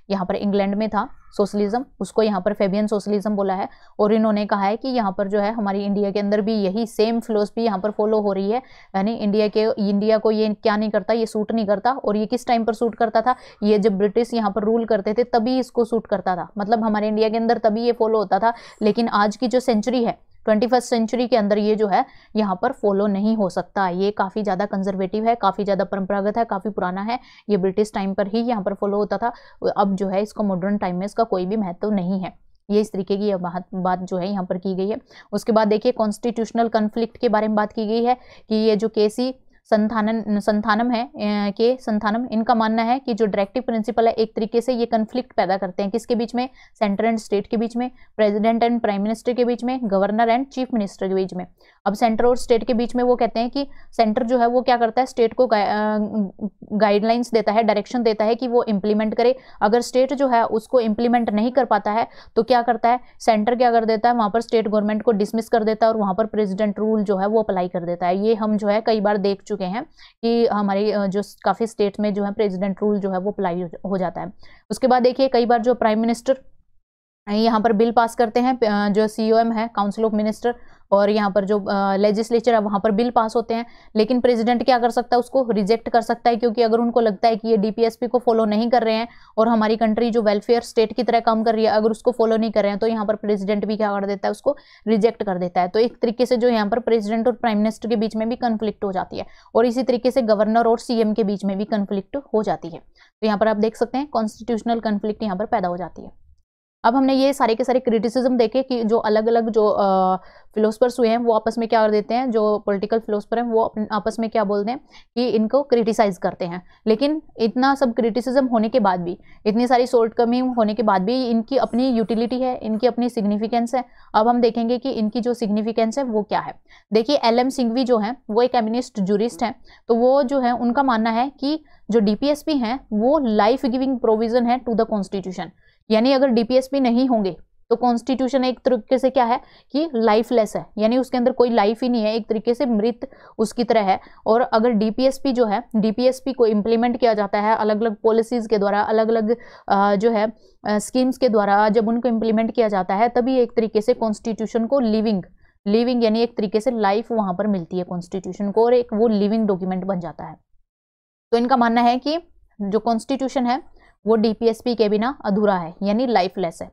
यहाँ पर इंग्लैंड में था सोशलिज्म, उसको यहाँ पर फेबियन सोशलिज्म बोला है। और इन्होंने कहा है कि यहाँ पर जो है हमारी इंडिया के अंदर भी यही सेम फिलोसफी यहाँ पर फॉलो हो रही है, यानी इंडिया को ये क्या नहीं करता, ये सूट नहीं करता। और ये किस टाइम पर सूट करता था, ये जब ब्रिटिश यहाँ पर रूल करते थे तभी इसको सूट करता था, मतलब हमारे इंडिया के अंदर तभी ये फॉलो होता था। लेकिन आज की जो सेंचुरी है 21st सेंचुरी के अंदर ये जो है यहाँ पर फॉलो नहीं हो सकता, ये काफ़ी ज़्यादा कंजर्वेटिव है, काफ़ी ज़्यादा परंपरागत है, काफ़ी पुराना है, ये ब्रिटिश टाइम पर ही यहाँ पर फॉलो होता था। अब जो है इसको मॉडर्न टाइम में इसका कोई भी महत्व नहीं है। ये इस तरीके की बात जो है यहाँ पर की गई है। उसके बाद देखिए कॉन्स्टिट्यूशनल कन्फ्लिक्ट के बारे में बात की गई है कि ये जो केसी संथानम इनका मानना है कि जो डायरेक्टिव प्रिंसिपल है एक तरीके से ये कन्फ्लिक्ट पैदा करते हैं, किसके बीच में, सेंटर एंड स्टेट के बीच में, प्रेसिडेंट एंड प्राइम मिनिस्टर के बीच में, गवर्नर एंड चीफ मिनिस्टर के बीच में। अब सेंटर और स्टेट के बीच में वो कहते हैं कि सेंटर जो है वो क्या करता है, स्टेट को गाइडलाइंस देता है, डायरेक्शन देता है कि वो इम्प्लीमेंट करे। अगर स्टेट जो है उसको इम्प्लीमेंट नहीं कर पाता है तो क्या करता है, सेंटर क्या कर देता है, वहां पर स्टेट गवर्नमेंट को डिसमिस कर देता है और वहां पर प्रेसिडेंट रूल जो है वो अप्लाई कर देता है। ये हम जो है कई बार देख चुके हैं कि हमारे जो काफी स्टेट में जो है प्रेसिडेंट रूल जो है वो अप्लाई हो जाता है। उसके बाद देखिए कई बार जो प्राइम मिनिस्टर यहाँ पर बिल पास करते हैं, जो COM है काउंसिल ऑफ मिनिस्टर, और यहाँ पर जो लेजिस्लेचर है वहाँ पर बिल पास होते हैं, लेकिन प्रेसिडेंट क्या कर सकता है, उसको रिजेक्ट कर सकता है, क्योंकि अगर उनको लगता है कि ये DPSP को फॉलो नहीं कर रहे हैं और हमारी कंट्री जो वेलफेयर स्टेट की तरह काम कर रही है अगर उसको फॉलो नहीं कर रहे हैं तो यहाँ पर प्रेसिडेंट भी क्या कर देता है, उसको रिजेक्ट कर देता है। तो एक तरीके से जो यहाँ पर प्रेसिडेंट और प्राइम मिनिस्टर के बीच में भी कन्फ्लिक्ट हो जाती है और इसी तरीके से गवर्नर और CM के बीच में भी कन्फ्लिक्ट हो जाती है। तो यहाँ पर आप देख सकते हैं कॉन्स्टिट्यूशनल कन्फ्लिक्ट यहाँ पर पैदा हो जाती है। अब हमने ये सारे के सारे क्रिटिसिज्म देखे कि जो अलग अलग जो फिलोसफर्स हुए हैं वो आपस में क्या कर देते हैं, जो पॉलिटिकल फिलोसफर हैं वो आपस में क्या बोलते हैं कि इनको क्रिटिसाइज करते हैं। लेकिन इतना सब क्रिटिसिज्म होने के बाद भी, इतनी सारी शॉर्टकमिंग होने के बाद भी इनकी अपनी यूटिलिटी है, इनकी अपनी सिग्निफिकेंस है। अब हम देखेंगे कि इनकी जो सिग्निफिकेंस है वो क्या है। देखिए LM सिंघवी जो है वो एक एमिनिस्ट जूरिस्ट है, तो वो जो है उनका मानना है कि जो DPSP है वो लाइफ गिविंग प्रोविजन है टू द कॉन्स्टिट्यूशन, यानी अगर DPSP नहीं होंगे तो कॉन्स्टिट्यूशन एक तरीके से क्या है कि लाइफलेस है, यानी उसके अंदर कोई लाइफ ही नहीं है, एक तरीके से मृत उसकी तरह है। और अगर DPSP जो है, DPSP को इम्प्लीमेंट किया जाता है अलग अलग पॉलिसीज के द्वारा, अलग अलग जो है स्कीम्स के द्वारा, जब उनको इम्प्लीमेंट किया जाता है तभी एक तरीके से कॉन्स्टिट्यूशन को लिविंग यानी एक तरीके से लाइफ वहां पर मिलती है कॉन्स्टिट्यूशन को और एक वो लिविंग डॉक्यूमेंट बन जाता है। तो इनका मानना है कि जो कॉन्स्टिट्यूशन है वो DPSP के बिना अधूरा है, यानी लाइफलेस है।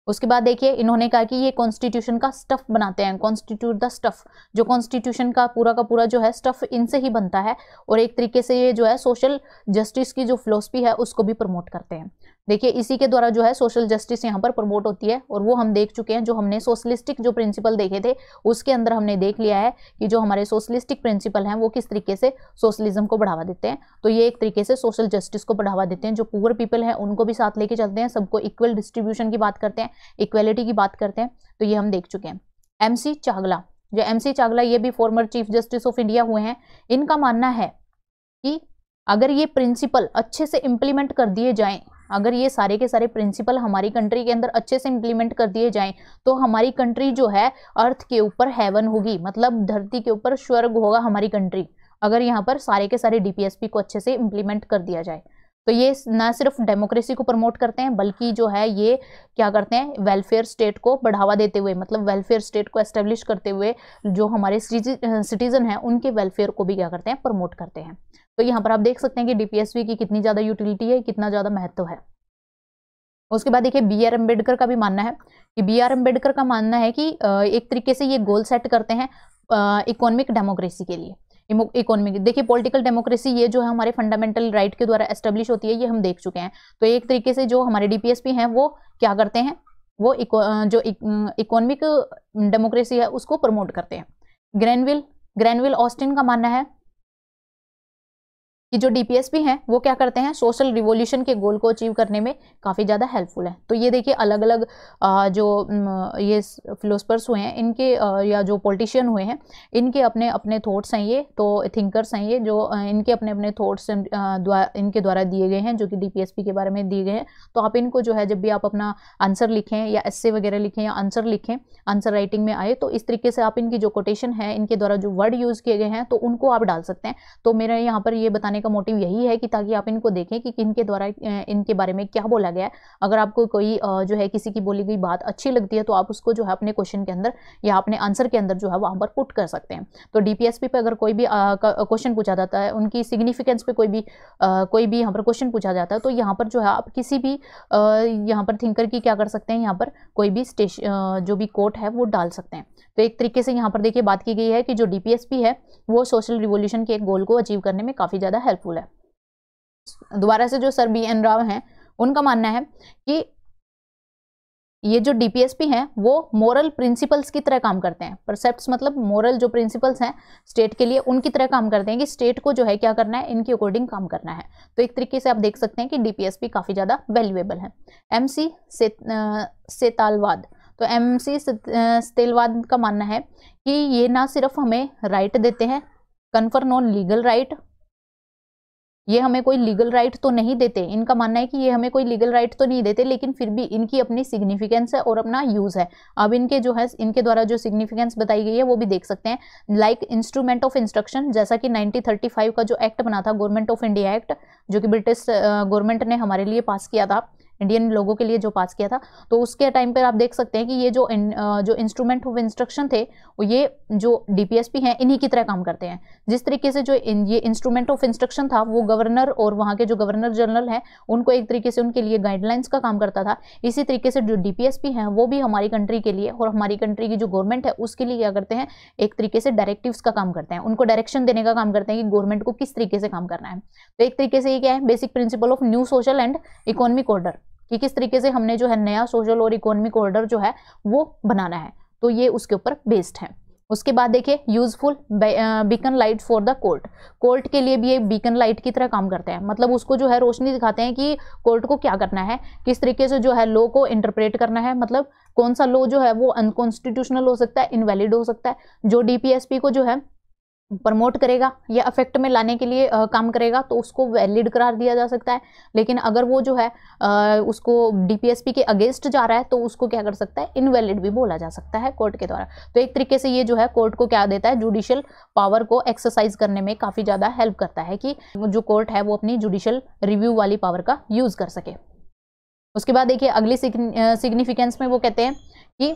उसके बाद देखिए इन्होंने कहा कि ये कॉन्स्टिट्यूशन का स्टफ बनाते हैं, कॉन्स्टिट्यूट द स्टफ, जो कॉन्स्टिट्यूशन का पूरा जो है स्टफ इनसे ही बनता है, और एक तरीके से ये जो है सोशल जस्टिस की जो फिलोसफी है उसको भी प्रमोट करते हैं। देखिए इसी के द्वारा जो है सोशल जस्टिस यहाँ पर प्रमोट होती है, और वो हम देख चुके हैं, जो हमने सोशलिस्टिक जो प्रिंसिपल देखे थे उसके अंदर हमने देख लिया है कि जो हमारे सोशलिस्टिक प्रिंसिपल हैं वो किस तरीके से सोशलिज्म को बढ़ावा देते हैं। तो ये एक तरीके से सोशल जस्टिस को बढ़ावा देते हैं, जो पुअर पीपल है उनको भी साथ लेके चलते हैं, सबको इक्वल डिस्ट्रीब्यूशन की बात करते हैं, इक्वेलिटी की बात करते हैं। तो ये हम देख चुके हैं। MC चावला, जो MC चावला ये भी former chief justice of India हुए हैं। इनका मानना है कि अगर ये प्रिंसिपल अच्छे से इंप्लीमेंट कर दिए जाएं, अगर ये सारे के सारे प्रिंसिपल हमारी कंट्री के अंदर अच्छे से इंप्लीमेंट कर दिए जाएं, तो हमारी कंट्री जो है अर्थ के ऊपर हेवन होगी, मतलब धरती के ऊपर स्वर्ग होगा हमारी कंट्री, अगर यहाँ पर सारे के सारे DPSP को अच्छे से इंप्लीमेंट कर दिया जाए। तो ये ना सिर्फ डेमोक्रेसी को प्रमोट करते हैं, बल्कि जो है ये क्या करते हैं, वेलफेयर स्टेट को बढ़ावा देते हुए, मतलब वेलफेयर स्टेट को एस्टेब्लिश करते हुए जो हमारे सिटीजन हैं उनके वेलफेयर को भी क्या करते हैं, प्रमोट करते हैं। तो यहाँ पर आप देख सकते हैं कि DPSP की कितनी ज़्यादा यूटिलिटी है, कितना ज़्यादा महत्व है। उसके बाद देखिए BR अम्बेडकर का भी मानना है कि BR अम्बेडकर का मानना है कि एक तरीके से ये गोल सेट करते हैं इकोनॉमिक डेमोक्रेसी के लिए। इकोनॉमिक, देखिए पॉलिटिकल डेमोक्रेसी ये जो है हमारे फंडामेंटल राइट के द्वारा एस्टेब्लिश होती है, ये हम देख चुके हैं। तो एक तरीके से जो हमारे DPSP हैं वो क्या करते हैं, वो जो इकोनॉमिक डेमोक्रेसी है उसको प्रमोट करते हैं। ग्रेनविल ऑस्टिन का मानना है कि जो DPSP हैं वो क्या करते हैं, सोशल रिवॉल्यूशन के गोल को अचीव करने में काफ़ी ज़्यादा हेल्पफुल है। तो ये देखिए अलग अलग जो ये फिलोसफर्स हुए हैं इनके या जो पॉलिटिशियन हुए हैं इनके अपने अपने थॉट्स हैं, ये तो थिंकर्स हैं, ये जो इनके अपने अपने थॉट्स इनके द्वारा दिए गए हैं, जो कि DPSP के बारे में दिए गए हैं। तो आप इनको जो है जब भी आप अपना आंसर लिखें या एस्से वगैरह लिखें या आंसर लिखें, आंसर राइटिंग में आए, तो इस तरीके से आप इनकी जो कोटेशन है, इनके द्वारा जो वर्ड यूज़ किए गए हैं तो उनको आप डाल सकते हैं। तो मेरा यहाँ पर ये बताने का मोटिव यही है कि ताकि आप इनको देखें कि किनके द्वारा इनके बारे में क्या बोला गया है। अगर आपको कोई जो है किसी की बोली गई बात अच्छी लगती है तो आप उसको जो है अपने क्वेश्चन के अंदर या अपने आंसर के अंदर जो है वहां पर पुट कर सकते हैं। तो DPSP पे अगर कोई भी क्वेश्चन पूछा जाता है, उनकी सिग्निफिकेंस पे कोई भी यहाँ पर क्वेश्चन पूछा जाता है, तो यहाँ पर जो है आप किसी भी यहाँ पर थिंकर की क्या कर सकते हैं, यहाँ पर कोई भी जो भी कोट है वो डाल सकते हैं। तो एक तरीके से यहाँ पर देखिए बात की गई है कि जो DPSP है वो सोशल रिवॉल्यूशन के एक गोल को अचीव करने में काफ़ी ज़्यादा हेल्पफुल है। दोबारा से जो सर BN राव हैं उनका मानना है कि ये जो DPSP हैं वो मोरल प्रिंसिपल्स की तरह काम करते हैं। परसेप्ट्स मतलब मोरल जो प्रिंसिपल्स हैं स्टेट के लिए उनकी तरह काम करते हैं, कि स्टेट को जो है क्या करना है, इनके अकॉर्डिंग काम करना है। तो एक तरीके से आप देख सकते हैं कि DPSP काफ़ी ज़्यादा वैल्यूएबल है। MC सेतालवाद, तो MC सेतालवाद का मानना है कि ये ना सिर्फ हमें राइट देते हैं, कन्फर नॉन लीगल राइट, ये हमें कोई लीगल राइट तो नहीं देते, इनका मानना है कि ये हमें कोई लीगल राइट तो नहीं देते, लेकिन फिर भी इनकी अपनी सिग्निफिकेंस है और अपना यूज है। अब इनके जो है इनके द्वारा जो सिग्निफिकेंस बताई गई है वो भी देख सकते हैं। लाइक इंस्ट्रूमेंट ऑफ इंस्ट्रक्शन, जैसा कि 1935 का जो एक्ट बना था गवर्नमेंट ऑफ इंडिया एक्ट, जो कि ब्रिटिश गवर्नमेंट ने हमारे लिए पास किया था, इंडियन लोगों के लिए जो पास किया था, तो उसके टाइम पर आप देख सकते हैं कि ये जो इंस्ट्रूमेंट ऑफ इंस्ट्रक्शन थे ये जो DPSP हैं इन्हीं की तरह काम करते हैं। जिस तरीके से जो ये इंस्ट्रूमेंट ऑफ इंस्ट्रक्शन था वो गवर्नर और वहाँ के जो गवर्नर जनरल हैं उनको एक तरीके से उनके लिए गाइडलाइंस का काम करता था, इसी तरीके से जो DPSP हैं वो भी हमारी कंट्री के लिए और हमारी कंट्री की जो गवर्नमेंट है उसके लिए क्या करते हैं, एक तरीके से डायरेक्टिव्स का काम करते हैं, उनको डायरेक्शन देने का काम करते हैं कि गवर्नमेंट को किस तरीके से काम करना है। तो एक तरीके से ये क्या है, basic principle of new social and economic order, कि किस तरीके से हमने जो है नया सोशल और इकोनॉमिक ऑर्डर जो है वो बनाना है, तो ये उसके ऊपर बेस्ड है। उसके बाद देखिए useful beacon light for the court के लिए भी एक बीकन लाइट की तरह काम करते हैं, मतलब उसको जो है रोशनी दिखाते हैं कि कोर्ट को क्या करना है, किस तरीके से जो है लॉ को इंटरप्रेट करना है, मतलब कौन सा लॉ जो है वो अनकॉन्स्टिट्यूशनल हो सकता है, इनवैलिड हो सकता है। जो DPSP को जो है प्रमोट करेगा या अफेक्ट में लाने के लिए काम करेगा तो उसको वैलिड करार दिया जा सकता है, लेकिन अगर वो जो है उसको DPSP के अगेंस्ट जा रहा है तो उसको क्या कर सकता है, इनवैलिड भी बोला जा सकता है कोर्ट के द्वारा। तो एक तरीके से ये जो है कोर्ट को क्या देता है, जुडिशियल पावर को एक्सरसाइज करने में काफ़ी ज़्यादा हेल्प करता है कि जो कोर्ट है वो अपनी जुडिशियल रिव्यू वाली पावर का यूज़ कर सके। उसके बाद देखिए अगली सिग्निफिकेंस में वो कहते हैं कि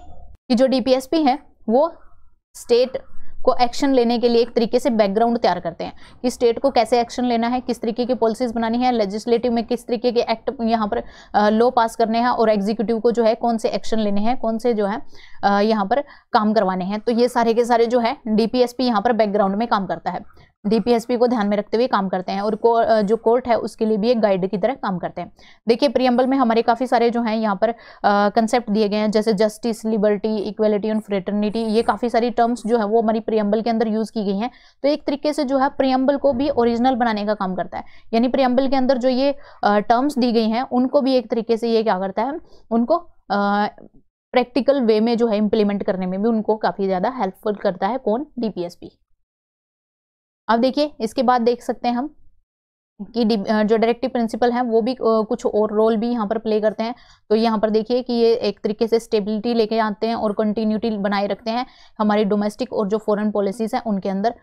जो DPSP है वो स्टेट को एक्शन लेने के लिए एक तरीके से बैकग्राउंड तैयार करते हैं कि स्टेट को कैसे एक्शन लेना है, किस तरीके की पॉलिसीज बनानी है, लेजिस्लेटिव में किस तरीके के एक्ट यहाँ पर लॉ पास करने हैं, और एग्जीक्यूटिव को जो है कौन से एक्शन लेने हैं, कौन से जो है यहाँ पर काम करवाने हैं। तो ये सारे के सारे जो है डीपीएसपी यहाँ पर बैकग्राउंड में काम करता है, डीपीएसपी को ध्यान में रखते हुए काम करते हैं, और जो कोर्ट है उसके लिए भी एक गाइड की तरह काम करते हैं। देखिए प्रियम्बल में हमारे काफी सारे जो हैं यहाँ पर कंसेप्ट दिए गए हैं, जैसे जस्टिस, लिबर्टी, इक्वलिटी और फ्रेटर्निटी, ये काफी सारी टर्म्स जो है वो हमारी प्रियम्बल के अंदर यूज की गई हैं। तो एक तरीके से जो है प्रियम्बल को भी ओरिजिनल बनाने का काम करता है, यानी प्रियम्बल के अंदर जो ये टर्म्स दी गई हैं उनको भी एक तरीके से ये क्या करता है, उनको प्रैक्टिकल वे में जो है इंप्लीमेंट करने में भी उनको काफी ज्यादा हेल्पफुल करता है। कौन? डीपीएसपी। अब देखिए इसके बाद देख सकते हैं हम कि जो डायरेक्टिव प्रिंसिपल हैं वो भी कुछ और रोल भी यहाँ पर प्ले करते हैं। तो यहाँ पर देखिए कि ये एक तरीके से स्टेबिलिटी लेके आते हैं और कंटिन्यूटी बनाए रखते हैं हमारी डोमेस्टिक और जो फॉरेन पॉलिसीज हैं उनके अंदर,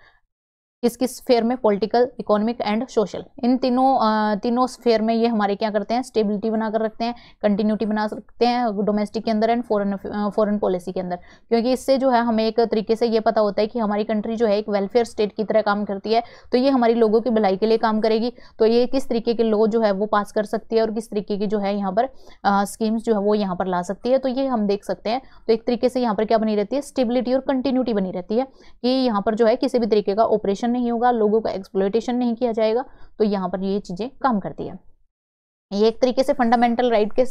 किस किस स्फेयर में, पॉलिटिकल, इकोनॉमिक एंड सोशल, इन तीनों स्फेयर में ये हमारे क्या करते हैं, स्टेबिलिटी बनाकर रखते हैं, कंटिन्यूटी बना सकते हैं डोमेस्टिक के अंदर एंड फॉरेन पॉलिसी के अंदर। क्योंकि इससे जो है हमें एक तरीके से ये पता होता है कि हमारी कंट्री जो है एक वेलफेयर स्टेट की तरह काम करती है, तो ये हमारी लोगों की भलाई के लिए काम करेगी। तो ये किस तरीके के लॉ जो है वो पास कर सकती है और किस तरीके की जो है यहाँ पर स्कीम्स जो है वो यहाँ पर ला सकती है। तो ये हम देख सकते हैं। तो एक तरीके से यहाँ पर क्या बनी रहती है, स्टेबिलिटी और कंटिन्यूटी बनी रहती है कि यहाँ पर जो है किसी भी तरीके का ऑपरेशन नहीं होगा, लोगों का एक्सप्लॉयटेशन नहीं किया जाएगा। तो यहाँ पर ये चीजें काम करती है। ये एक तरीके से फंडामेंटल राइट के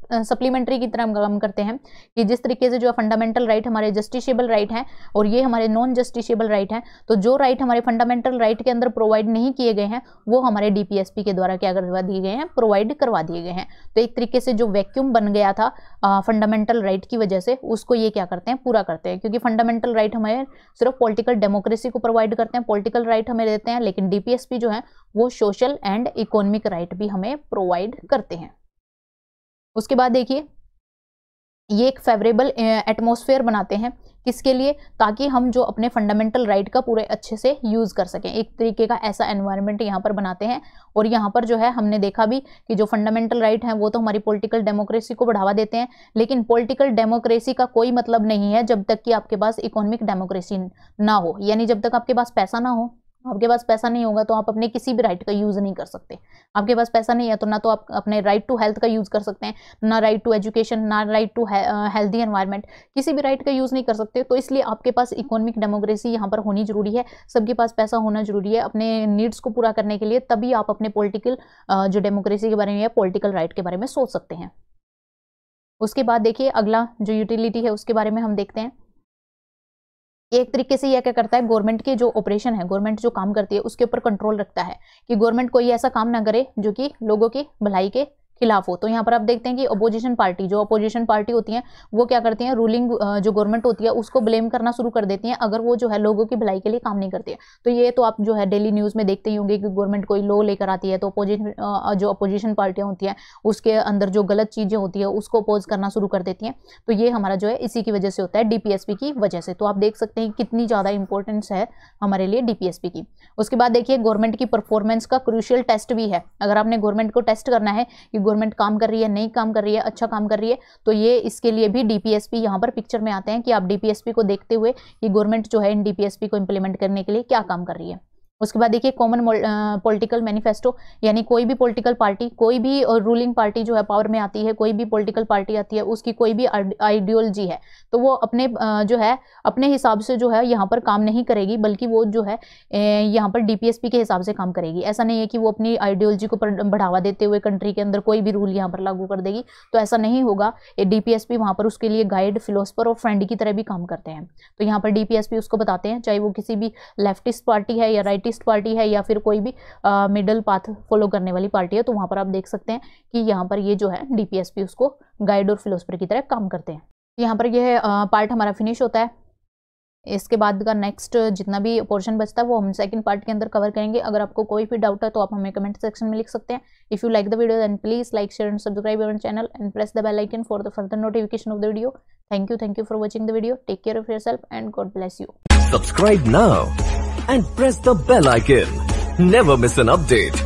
सप्लीमेंट्री की तरह काम करते हैं कि जिस तरीके से जो फंडामेंटल राइट हमारे जस्टिसेबल राइट हैं और ये हमारे नॉन जस्टिसेबल राइट हैं, तो जो राइट हमारे फंडामेंटल राइट के अंदर प्रोवाइड नहीं किए गए हैं वो हमारे डीपीएसपी के द्वारा क्या करवा दिए गए हैं, प्रोवाइड करवा दिए गए हैं। तो एक तरीके से जो वैक्यूम बन गया था फंडामेंटल राइट की वजह से, उसको ये क्या करते हैं, पूरा करते हैं। क्योंकि फंडामेंटल राइट हमें सिर्फ पॉलिटिकल डेमोक्रेसी को प्रोवाइड करते हैं, पॉलिटिकल राइट हमें देते हैं, लेकिन डीपीएसपी जो है वो सोशल एंड इकोनॉमिक राइट भी हमें प्रोवाइड करते हैं। उसके बाद देखिए ये एक फेवरेबल एटमॉस्फेयर बनाते हैं, किसके लिए, ताकि हम जो अपने फंडामेंटल राइट का पूरे अच्छे से यूज कर सकें। एक तरीके का ऐसा एनवायरनमेंट यहाँ पर बनाते हैं। और यहाँ पर जो है हमने देखा भी कि जो फंडामेंटल राइट हैं वो तो हमारी पॉलिटिकल डेमोक्रेसी को बढ़ावा देते हैं, लेकिन पॉलिटिकल डेमोक्रेसी का कोई मतलब नहीं है जब तक कि आपके पास इकोनॉमिक डेमोक्रेसी ना हो। यानी जब तक आपके पास पैसा ना हो, आपके पास पैसा नहीं होगा तो आप अपने किसी भी राइट का यूज नहीं कर सकते। आपके पास पैसा नहीं है तो ना तो आप अपने राइट टू हेल्थ का यूज कर सकते हैं, ना राइट टू एजुकेशन, ना राइट टू हेल्दी एनवायरनमेंट, किसी भी राइट का यूज नहीं कर सकते। तो इसलिए आपके पास इकोनॉमिक डेमोक्रेसी यहाँ पर होनी जरूरी है, सबके पास पैसा होना जरूरी है अपने नीड्स को पूरा करने के लिए, तभी आप अपने पॉलिटिकल जो डेमोक्रेसी के बारे में या पॉलिटिकल राइट के बारे में सोच सकते हैं। उसके बाद देखिए अगला जो यूटिलिटी है उसके बारे में हम देखते हैं। एक तरीके से यह क्या करता है, गवर्नमेंट के जो ऑपरेशन है, गवर्नमेंट जो काम करती है उसके ऊपर कंट्रोल रखता है कि गवर्नमेंट कोई ऐसा काम ना करे जो कि लोगों की भलाई के खिलाफ हो। तो यहाँ पर आप देखते हैं कि अपोजिशन पार्टी, जो अपोजिशन पार्टी होती है वो क्या करती हैं, रूलिंग जो गवर्नमेंट होती है उसको ब्लेम करना शुरू कर देती हैं अगर वो जो है लोगों की भलाई के लिए काम नहीं करती है। तो ये तो आप जो है डेली न्यूज़ में देखते ही होंगे कि गवर्नमेंट कोई लॉ लेकर आती है तो जो अपोजिशन पार्टियां होती हैं उसके अंदर जो गलत चीज़ें होती है उसको अपोज करना शुरू कर देती हैं। तो ये हमारा जो है इसी की वजह से होता है, डीपीएसपी की वजह से। तो आप देख सकते हैं कितनी ज़्यादा इंपॉर्टेंस है हमारे लिए डीपीएसपी की। उसके बाद देखिए गवर्नमेंट की परफॉर्मेंस का क्रूशियल टेस्ट भी है। अगर आपने गवर्नमेंट को टेस्ट करना है कि गवर्नमेंट काम कर रही है, नहीं काम कर रही है, अच्छा काम कर रही है, तो ये इसके लिए भी डीपीएसपी यहाँ पर पिक्चर में आते हैं कि आप डीपीएसपी को देखते हुए कि गवर्नमेंट जो है इन डीपीएसपी को इंप्लीमेंट करने के लिए क्या काम कर रही है। उसके बाद देखिए कॉमन पॉलिटिकल मैनिफेस्टो, यानी कोई भी पॉलिटिकल पार्टी, कोई भी रूलिंग पार्टी जो है पावर में आती है, कोई भी पॉलिटिकल पार्टी आती है, उसकी कोई भी आइडियोलॉजी है तो वो अपने जो है अपने हिसाब से जो है यहाँ पर काम नहीं करेगी, बल्कि वो जो है यहाँ पर डीपीएसपी के हिसाब से काम करेगी। ऐसा नहीं है कि वो अपनी आइडियोलॉजी को बढ़ावा देते हुए कंट्री के अंदर कोई भी रूल यहाँ पर लागू कर देगी, तो ऐसा नहीं होगा। ये डीपीएसपी वहाँ पर उसके लिए गाइड, फिलोसफर और फ्रेंड की तरह भी काम करते हैं। तो यहाँ पर डीपीएसपी उसको बताते हैं, चाहे वो किसी भी लेफ्टिस्ट पार्टी है या राइटिस्ट पार्टी है या फिर कोई भी मिडल पाथ फॉलो करने वाली पार्टी है, तो वहां पर आप देख सकते हैं कि यहाँ पर ये जो है डीपीएसपी उसको गाइड और फिलोसफर की तरह काम करते हैं। यहाँ पर यह पार्ट हमारा फिनिश होता है। इसके बाद का नेक्स्ट जितना भी पोर्शन बचता है वो हम सेकंड पार्ट के अंदर कवर करेंगे। अगर आपको कोई भी डाउट है तो आप हमें कमेंट सेक्शन में लिख सकते हैं। If you like the video then please like, share and subscribe our channel and press the bell icon for the further notification of the video. Thank you for watching the video. Take care of yourself and God bless you. Subscribe now and press the bell icon. Never miss an update.